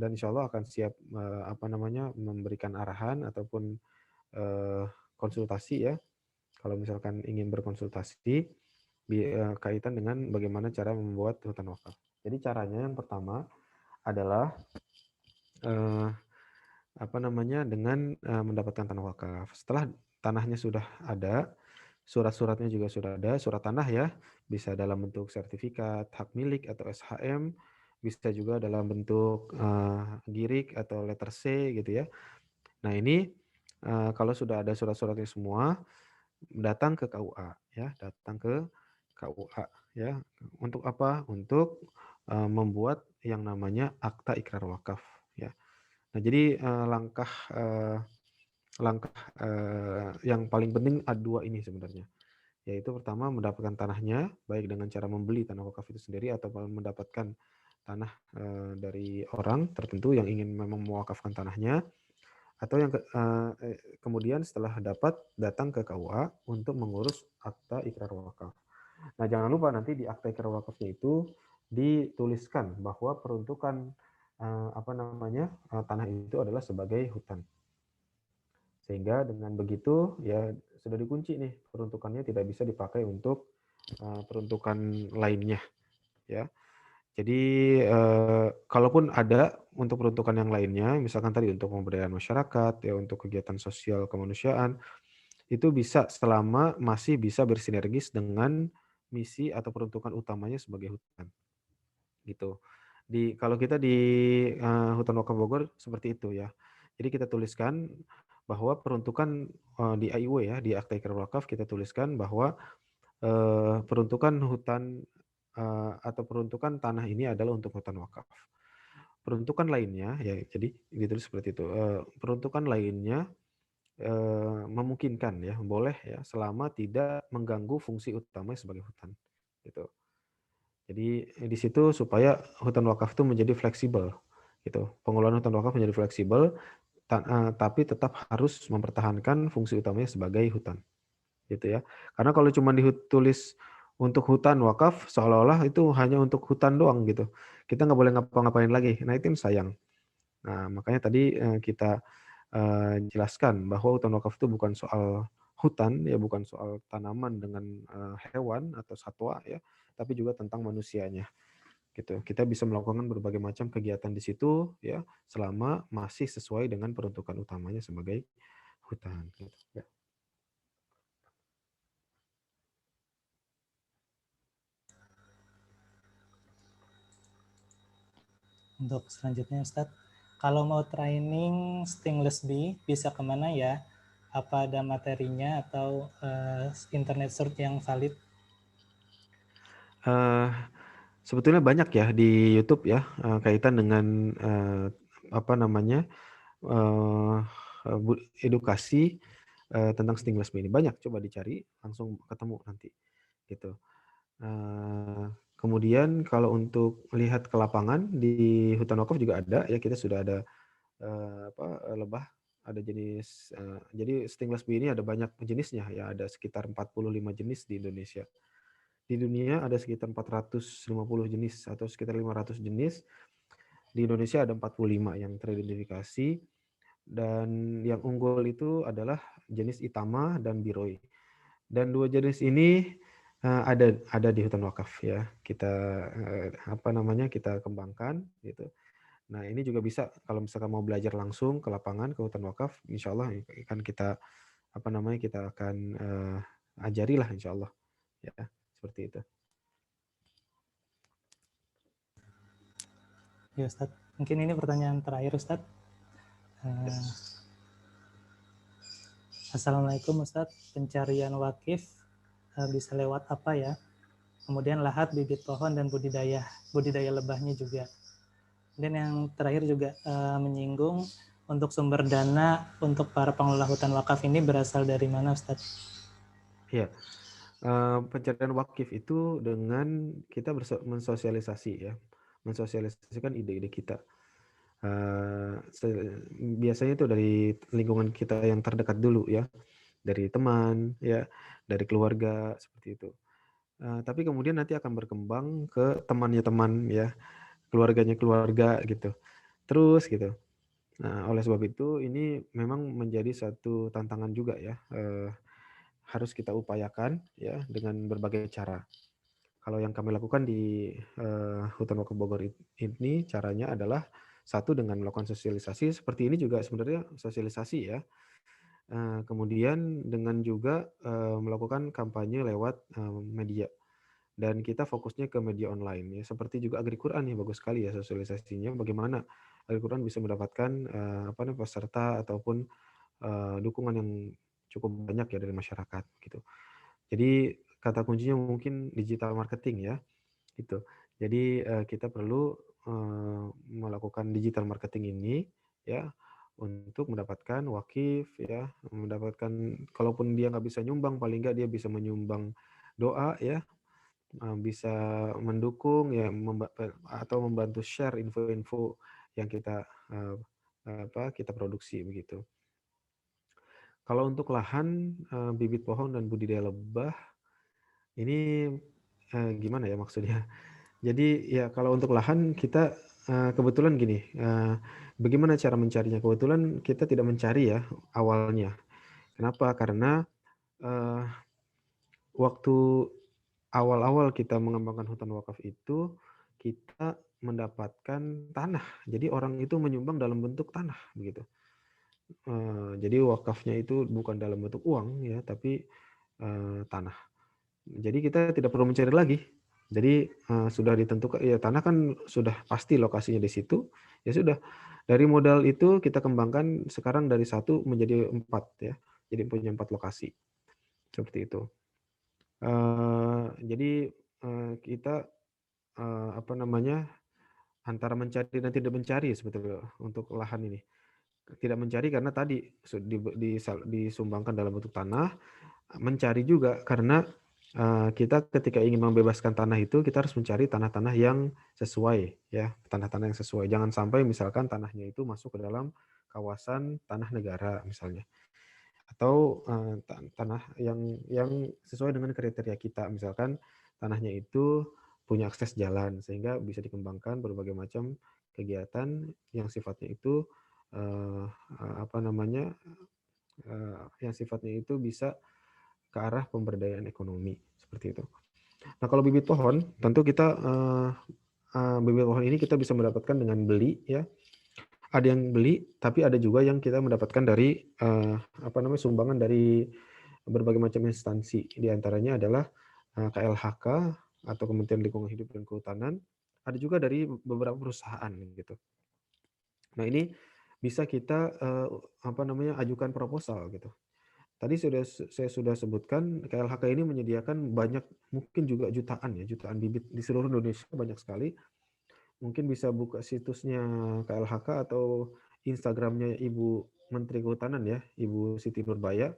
dan insya Allah akan siap memberikan arahan ataupun konsultasi ya. Kalau misalkan ingin berkonsultasi kaitan dengan bagaimana cara membuat hutan wakaf. Jadi caranya yang pertama adalah dengan mendapatkan tanah wakaf. Setelah tanahnya sudah ada, surat-suratnya juga sudah ada, surat tanah ya, bisa dalam bentuk sertifikat hak milik atau SHM, bisa juga dalam bentuk girik atau letter C gitu ya. Nah ini kalau sudah ada surat-suratnya semua, datang ke KUA ya, datang ke KUA ya. Untuk apa? Untuk membuat yang namanya akta ikrar wakaf ya. Nah, jadi langkah yang paling penting ada dua ini sebenarnya. Yaitu pertama mendapatkan tanahnya, baik dengan cara membeli tanah wakaf itu sendiri atau mendapatkan tanah dari orang tertentu yang ingin memang mewakafkan tanahnya, atau yang kemudian setelah dapat datang ke KUA untuk mengurus akta ikrar wakaf. Nah, jangan lupa nanti di akta ikrar wakafnya itu dituliskan bahwa peruntukan tanah itu adalah sebagai hutan. Sehingga dengan begitu ya sudah dikunci nih, peruntukannya tidak bisa dipakai untuk peruntukan lainnya ya. Jadi kalaupun ada untuk peruntukan yang lainnya, misalkan tadi untuk pemberdayaan masyarakat ya, untuk kegiatan sosial kemanusiaan, itu bisa selama masih bisa bersinergis dengan misi atau peruntukan utamanya sebagai hutan. Gitu. Kalau kita di Hutan Wakaf Bogor seperti itu ya. Jadi kita tuliskan bahwa peruntukan di AIW ya, di Akta Ikrar Wakaf kita tuliskan bahwa peruntukan hutan atau peruntukan tanah ini adalah untuk hutan wakaf. Peruntukan lainnya ya, jadi ditulis seperti itu. Peruntukan lainnya memungkinkan ya, boleh ya, selama tidak mengganggu fungsi utama sebagai hutan. Gitu. Jadi di situ supaya hutan wakaf itu menjadi fleksibel, gitu. Pengelolaan hutan wakaf menjadi fleksibel, tapi tetap harus mempertahankan fungsi utamanya sebagai hutan, gitu ya. Karena kalau cuma ditulis untuk hutan wakaf, seolah-olah itu hanya untuk hutan doang gitu. Kita nggak boleh ngapa-ngapain lagi. Nah itu yang sayang. Nah makanya tadi kita jelaskan bahwa hutan wakaf itu bukan soal hutan ya, bukan soal tanaman dengan hewan atau satwa ya, tapi juga tentang manusianya gitu. Kita bisa melakukan berbagai macam kegiatan di situ ya, selama masih sesuai dengan peruntukan utamanya sebagai hutan gitu. Ya. Untuk selanjutnya Ustadz, kalau mau training stainless bisa kemana ya? Apa ada materinya atau internet search yang valid? Eh, Sebetulnya banyak ya di YouTube ya, kaitan dengan apa namanya eh, edukasi tentang stainless steel ini. Banyak, coba dicari langsung ketemu nanti gitu. Kemudian kalau untuk lihat ke lapangan di hutan wakaf juga ada ya, kita sudah ada lebah, ada jenis jadi stainless steel ini ada banyak jenisnya ya, ada sekitar 45 jenis di Indonesia. Di dunia ada sekitar 450 jenis atau sekitar 500 jenis. Di Indonesia ada 45 yang teridentifikasi, dan yang unggul itu adalah jenis Itama dan Biroi. Dan dua jenis ini ada di hutan wakaf ya. Kita kita kembangkan gitu. Nah, ini juga bisa kalau misalkan mau belajar langsung ke lapangan ke hutan wakaf, insya Allah akan kita kita akan ajarilah insya Allah ya, seperti itu. Ya Ustadz, mungkin ini pertanyaan terakhir Ustadz. Assalamualaikum Ustadz, pencarian wakif bisa lewat apa ya? Kemudian lahat, bibit pohon, dan budidaya lebahnya juga. Dan yang terakhir juga menyinggung untuk sumber dana untuk para pengelola hutan wakaf ini berasal dari mana Ustadz? Ya, pencarian wakif itu dengan kita mensosialisasi ya, mensosialisasikan ide-ide kita. Biasanya itu dari lingkungan kita yang terdekat dulu ya, dari teman ya, dari keluarga seperti itu. Tapi kemudian nanti akan berkembang ke temannya teman ya, keluarganya keluarga gitu. Terus gitu. Nah, oleh sebab itu ini memang menjadi satu tantangan juga ya. Harus kita upayakan ya dengan berbagai cara. Kalau yang kami lakukan di Hutan Wakaf Bogor ini caranya adalah satu dengan melakukan sosialisasi, seperti ini juga sebenarnya sosialisasi ya. Kemudian dengan juga melakukan kampanye lewat media. Dan kita fokusnya ke media online ya. Seperti juga Agri-Quran nih, bagus sekali ya sosialisasinya. Bagaimana Agri-Quran bisa mendapatkan peserta ataupun dukungan yang cukup banyak ya dari masyarakat gitu. Jadi kata kuncinya mungkin digital marketing ya, gitu. Jadi kita perlu melakukan digital marketing ini ya untuk mendapatkan wakif ya, mendapatkan kalaupun dia nggak bisa nyumbang, paling nggak dia bisa menyumbang doa ya, bisa mendukung ya atau membantu share info-info yang kita kita produksi begitu. Kalau untuk lahan, bibit pohon dan budidaya lebah, ini gimana ya maksudnya? Jadi ya kalau untuk lahan kita kebetulan gini, bagaimana cara mencarinya? Kebetulan kita tidak mencari ya awalnya. Kenapa? Karena waktu awal-awal kita mengembangkan hutan wakaf itu, kita mendapatkan tanah. Jadi orang itu menyumbang dalam bentuk tanah begitu. Jadi wakafnya itu bukan dalam bentuk uang ya, tapi tanah. Jadi kita tidak perlu mencari lagi. Jadi sudah ditentukan ya, tanah kan sudah pasti lokasinya di situ. Ya sudah, dari modal itu kita kembangkan sekarang dari 1 menjadi 4 ya. Jadi punya 4 lokasi. Seperti itu. Jadi kita antara mencari dan tidak mencari sebetulnya untuk lahan ini. Tidak mencari karena tadi disumbangkan dalam bentuk tanah, mencari juga karena kita ketika ingin membebaskan tanah itu, kita harus mencari tanah-tanah yang sesuai ya, tanah-tanah yang sesuai. Jangan sampai misalkan tanahnya itu masuk ke dalam kawasan tanah negara misalnya. Atau tanah yang sesuai dengan kriteria kita, misalkan tanahnya itu punya akses jalan sehingga bisa dikembangkan berbagai macam kegiatan yang sifatnya itu yang sifatnya itu bisa ke arah pemberdayaan ekonomi seperti itu. Nah, kalau bibit pohon, tentu kita bibit pohon ini kita bisa mendapatkan dengan beli ya. Ada yang beli, tapi ada juga yang kita mendapatkan dari sumbangan dari berbagai macam instansi. Di antaranya adalah KLHK atau Kementerian Lingkungan Hidup dan Kehutanan, ada juga dari beberapa perusahaan gitu. Nah, ini bisa kita ajukan proposal gitu. Tadi saya sudah sebutkan KLHK ini menyediakan banyak, mungkin juga jutaan bibit di seluruh Indonesia, banyak sekali. Mungkin bisa buka situsnya KLHK atau Instagramnya Ibu Menteri Kehutanan ya, Ibu Siti Nurbaya.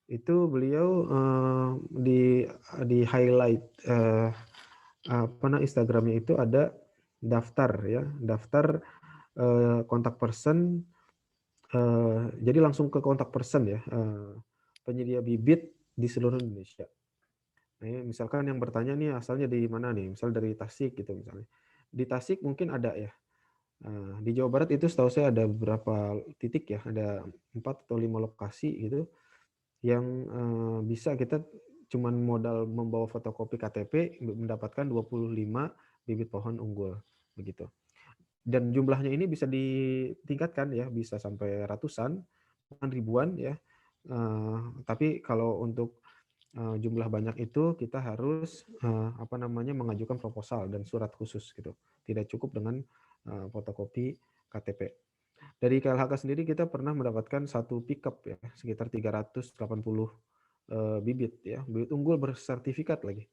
Itu beliau di highlight Instagramnya itu ada daftar ya, daftar kontak person. Jadi langsung ke kontak person ya, penyedia bibit di seluruh Indonesia. Nah, misalkan yang bertanya nih asalnya di mana nih, misal dari Tasik gitu misalnya. Di Tasik mungkin ada ya. Di Jawa Barat itu setahu saya ada beberapa titik ya, ada 4 atau 5 lokasi gitu yang bisa kita cuman modal membawa fotokopi KTP mendapatkan 25 bibit pohon unggul begitu. Dan jumlahnya ini bisa ditingkatkan ya, bisa sampai ratusan, bahkan ribuan ya. Tapi kalau untuk jumlah banyak itu kita harus mengajukan proposal dan surat khusus gitu. Tidak cukup dengan fotokopi KTP. Dari KLHK sendiri kita pernah mendapatkan satu pickup ya, sekitar 380 bibit ya, bibit unggul bersertifikat lagi.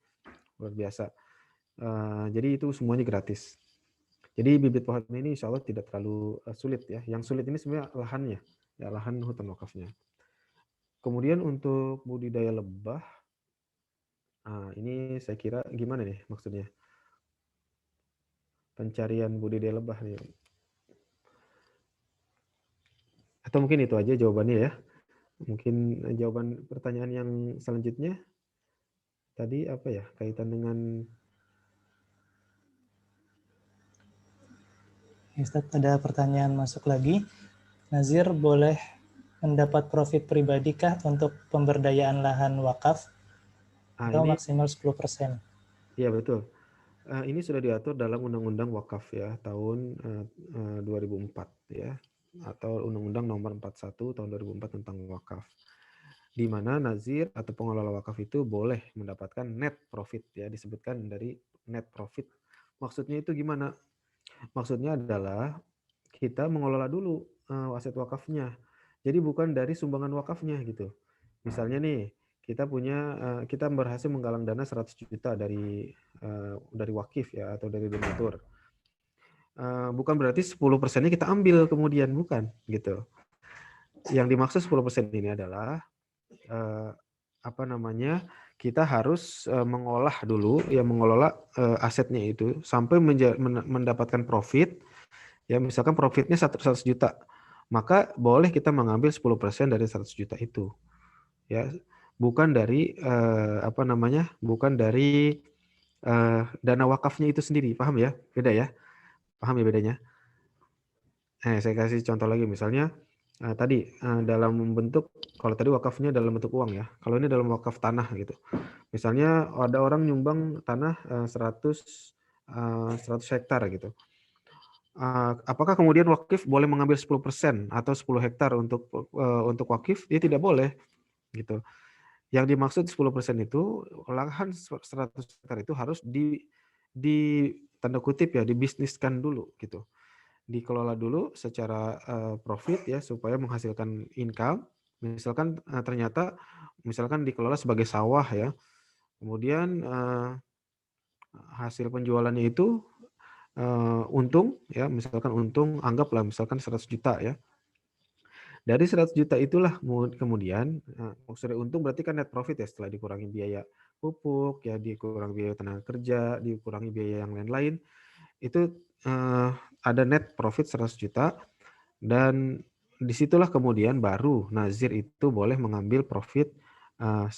Luar biasa. Jadi itu semuanya gratis. Jadi bibit pohon ini insya Allah tidak terlalu sulit ya. Yang sulit ini sebenarnya lahannya, ya lahan hutan wakafnya. Kemudian untuk budidaya lebah, ini saya kira gimana nih maksudnya? Pencarian budidaya lebah nih. Atau mungkin itu aja jawabannya ya. Mungkin jawaban pertanyaan yang selanjutnya tadi apa ya, kaitan dengan Ustaz, ada pertanyaan masuk lagi. Nazir boleh mendapat profit pribadi kah untuk pemberdayaan lahan wakaf atau ini maksimal 10%? ya betul. Ini sudah diatur dalam Undang-Undang Wakaf ya tahun 2004 ya, atau Undang-Undang Nomor 41 tahun 2004 tentang wakaf. Di mana nazir atau pengelola wakaf itu boleh mendapatkan net profit ya, disebutkan dari net profit. Maksudnya itu gimana? Maksudnya adalah kita mengelola dulu aset wakafnya. Jadi bukan dari sumbangan wakafnya gitu. Misalnya nih, kita berhasil menggalang dana 100 juta dari wakif ya atau dari donatur. Bukan berarti 10%-nya kita ambil kemudian, bukan gitu. Yang dimaksud 10% ini adalah kita harus mengolah dulu ya, mengelola asetnya itu sampai mendapatkan profit ya, misalkan profitnya 100 juta, maka boleh kita mengambil 10% dari 100 juta itu ya, bukan dari bukan dari dana wakafnya itu sendiri. Paham ya? Beda ya? Paham ya bedanya? Saya kasih contoh lagi, misalnya tadi dalam bentuk, kalau tadi wakafnya dalam bentuk uang ya, kalau ini dalam wakaf tanah gitu. Misalnya ada orang nyumbang tanah 100 hektar gitu. Apakah kemudian wakif boleh mengambil 10% atau 10 hektar untuk wakif? Dia tidak boleh gitu. Yang dimaksud 10% itu lahan 100 hektar itu harus di tanda kutip ya, dibisniskan dulu gitu. Dikelola dulu secara profit ya, supaya menghasilkan income. Misalkan ternyata dikelola sebagai sawah ya. Kemudian hasil penjualannya itu untung ya, misalkan untung anggaplah misalkan 100 juta ya. Dari 100 juta itulah kemudian maksudnya untung berarti kan net profit ya, setelah dikurangi biaya pupuk ya, dikurangi biaya tenaga kerja, dikurangi biaya yang lain-lain, itu ada net profit 100 juta, dan disitulah kemudian baru nazir itu boleh mengambil profit 10%,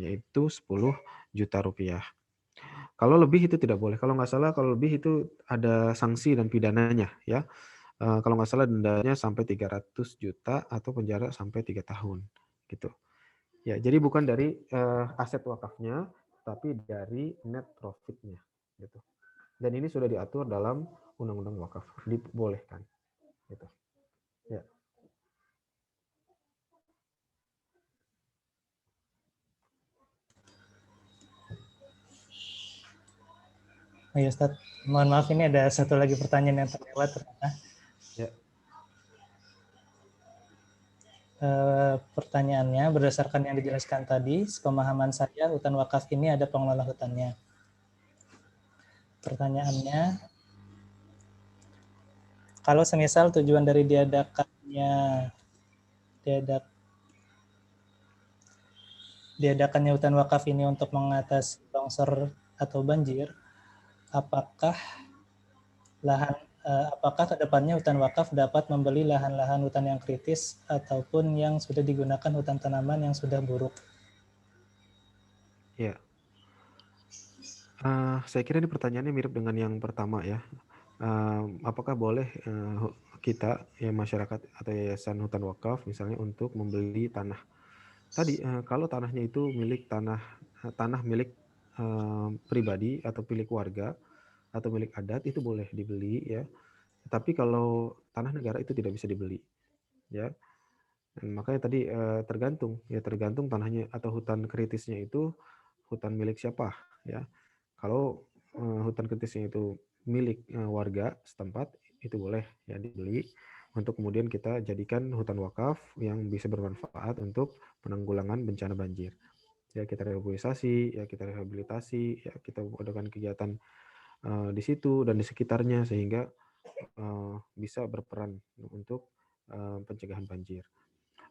yaitu 10 juta rupiah. Kalau lebih itu tidak boleh. Kalau nggak salah kalau lebih itu ada sanksi dan pidananya ya. Kalau nggak salah dendanya sampai 300 juta atau penjara sampai 3 tahun gitu. Ya, jadi bukan dari aset wakafnya, tapi dari net profitnya gitu. Dan ini sudah diatur dalam Undang-Undang Wakaf, dibolehkan gitu. Ya. Oh ya Ustadz, mohon maaf ini ada satu lagi pertanyaan yang terlewat ternyata. Ya. Pertanyaannya, berdasarkan yang dijelaskan tadi, sepemahaman saya hutan wakaf ini ada pengelola hutannya. Pertanyaannya, kalau semisal tujuan dari diadakannya hutan wakaf ini untuk mengatasi longsor atau banjir, apakah apakah kedepannya hutan wakaf dapat membeli lahan-lahan hutan yang kritis ataupun yang sudah digunakan hutan tanaman yang sudah buruk? Ya. Saya kira ini pertanyaannya mirip dengan yang pertama ya. Apakah boleh kita ya masyarakat atau yayasan hutan wakaf misalnya untuk membeli tanah tadi kalau tanahnya itu milik tanah milik pribadi atau milik warga atau milik adat itu boleh dibeli ya. Tapi kalau tanah negara itu tidak bisa dibeli ya. Dan makanya tadi tergantung tanahnya atau hutan kritisnya itu hutan milik siapa ya. Kalau hutan kritisnya itu milik warga setempat itu boleh ya dibeli untuk kemudian kita jadikan hutan wakaf yang bisa bermanfaat untuk penanggulangan bencana banjir. Ya kita rehabilitasi, ya kita rehabilitasi, ya kita adakan kegiatan di situ dan di sekitarnya sehingga bisa berperan untuk pencegahan banjir.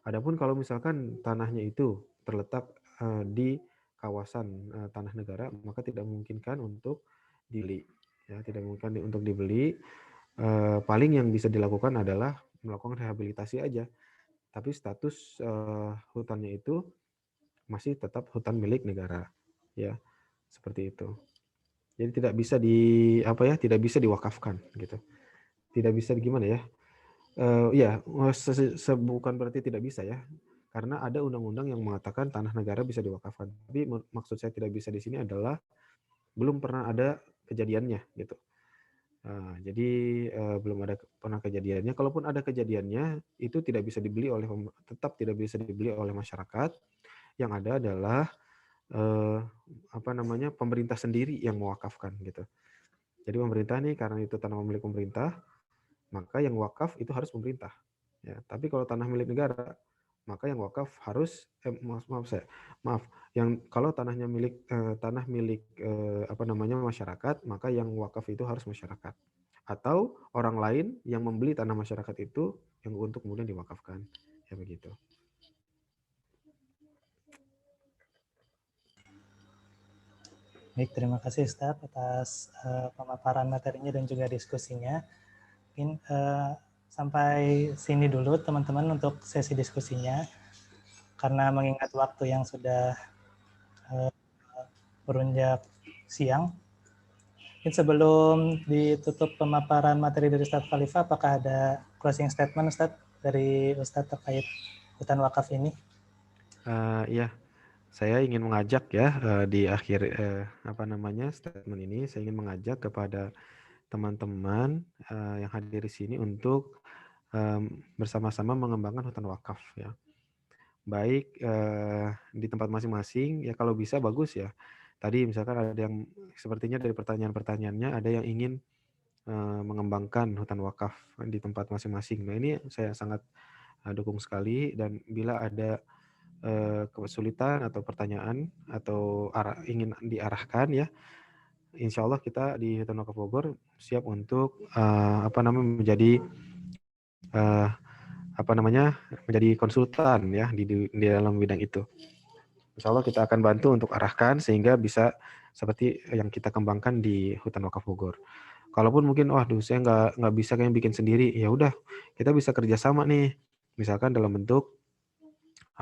Adapun kalau misalkan tanahnya itu terletak di kawasan tanah negara, maka tidak memungkinkan untuk dibeli. Ya, tidak memungkinkan untuk dibeli. Paling yang bisa dilakukan adalah melakukan rehabilitasi aja. Tapi status hutannya itu masih tetap hutan milik negara. Ya, seperti itu. Jadi tidak bisa tidak bisa diwakafkan gitu. Tidak bisa gimana ya? Ya, bukan berarti tidak bisa ya. Karena ada undang-undang yang mengatakan tanah negara bisa diwakafkan. Tapi maksud saya tidak bisa di sini adalah belum pernah ada kejadiannya gitu. Jadi belum ada pernah kejadiannya. Kalaupun ada kejadiannya, itu tetap tidak bisa dibeli oleh masyarakat. Yang ada adalah pemerintah sendiri yang mewakafkan gitu. Jadi pemerintah nih karena itu tanah milik pemerintah, maka yang wakaf itu harus pemerintah. Ya, tapi kalau tanah milik negara, maka yang wakaf harus yang kalau tanah milik masyarakat, maka yang wakaf itu harus masyarakat. Atau orang lain yang membeli tanah masyarakat itu yang untuk kemudian diwakafkan. Ya begitu. Baik, terima kasih Ustadz atas pemaparan materinya dan juga diskusinya. Mungkin sampai sini dulu teman-teman untuk sesi diskusinya. Karena mengingat waktu yang sudah berunjak siang. Mungkin sebelum ditutup pemaparan materi dari Ustadz Khalifah, apakah ada closing statement Ustadz dari Ustadz terkait hutan wakaf ini? Iya. Saya ingin mengajak ya di akhir statement ini saya ingin mengajak kepada teman-teman yang hadir di sini untuk bersama-sama mengembangkan hutan wakaf ya. Baik di tempat masing-masing ya kalau bisa bagus ya. Tadi misalkan ada yang sepertinya dari pertanyaan-pertanyaannya ada yang ingin mengembangkan hutan wakaf di tempat masing-masing. Nah ini saya sangat dukung sekali dan bila ada kesulitan atau pertanyaan atau ingin diarahkan ya, insya Allah kita di Hutan Wakaf Bogor siap untuk menjadi menjadi konsultan ya di dalam bidang itu. Insya Allah kita akan bantu untuk arahkan sehingga bisa seperti yang kita kembangkan di Hutan Wakaf Bogor. Kalaupun mungkin, saya nggak bisa kayak bikin sendiri, ya udah kita bisa kerjasama nih, misalkan dalam bentuk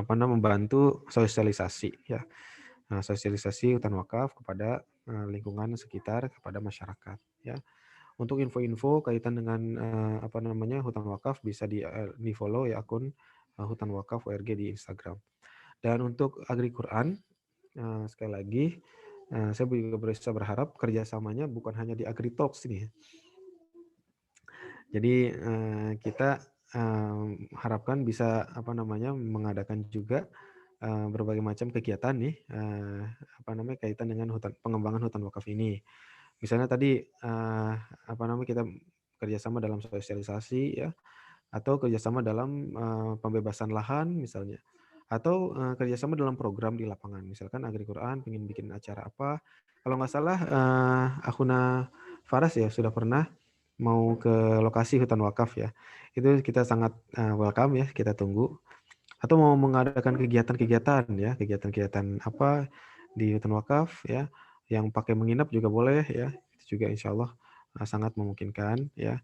membantu sosialisasi ya. Sosialisasi hutan wakaf kepada lingkungan sekitar, kepada masyarakat ya. Untuk info-info kaitan dengan hutan wakaf bisa di follow ya akun hutan wakaf WRG di Instagram. Dan untuk Agri Quran sekali lagi saya juga bisa berharap kerjasamanya bukan hanya di Agri Talks ini ya. Jadi kita harapkan bisa mengadakan juga berbagai macam kegiatan nih kaitan dengan pengembangan hutan wakaf ini. misalnya tadi kita kerjasama dalam sosialisasi ya, atau kerjasama dalam pembebasan lahan misalnya, atau kerjasama dalam program di lapangan. Misalkan Agri Quran pengen bikin acara apa, kalau nggak salah Akhuna Faras ya sudah pernah mau ke lokasi hutan wakaf ya. Itu kita sangat welcome ya, kita tunggu. Atau mau mengadakan kegiatan-kegiatan ya, kegiatan-kegiatan apa di hutan wakaf ya, yang pakai menginap juga boleh ya. Itu juga insya Allah sangat memungkinkan ya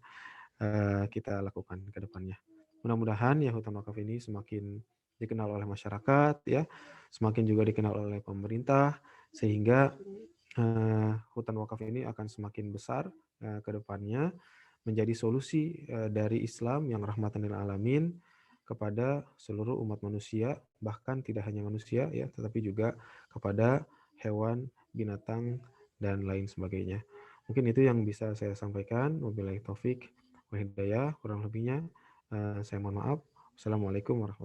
kita lakukan ke depannya. Mudah-mudahan ya hutan wakaf ini semakin dikenal oleh masyarakat ya, semakin juga dikenal oleh pemerintah, sehingga hutan wakaf ini akan semakin besar ke depannya, menjadi solusi dari Islam yang rahmatan lil alamin kepada seluruh umat manusia, bahkan tidak hanya manusia ya, tetapi juga kepada hewan, binatang, dan lain sebagainya. Mungkin itu yang bisa saya sampaikan. Wabillahi taufik wal hidayah, kurang lebihnya saya mohon maaf. Assalamualaikum warahmatullahi wabarakatuh.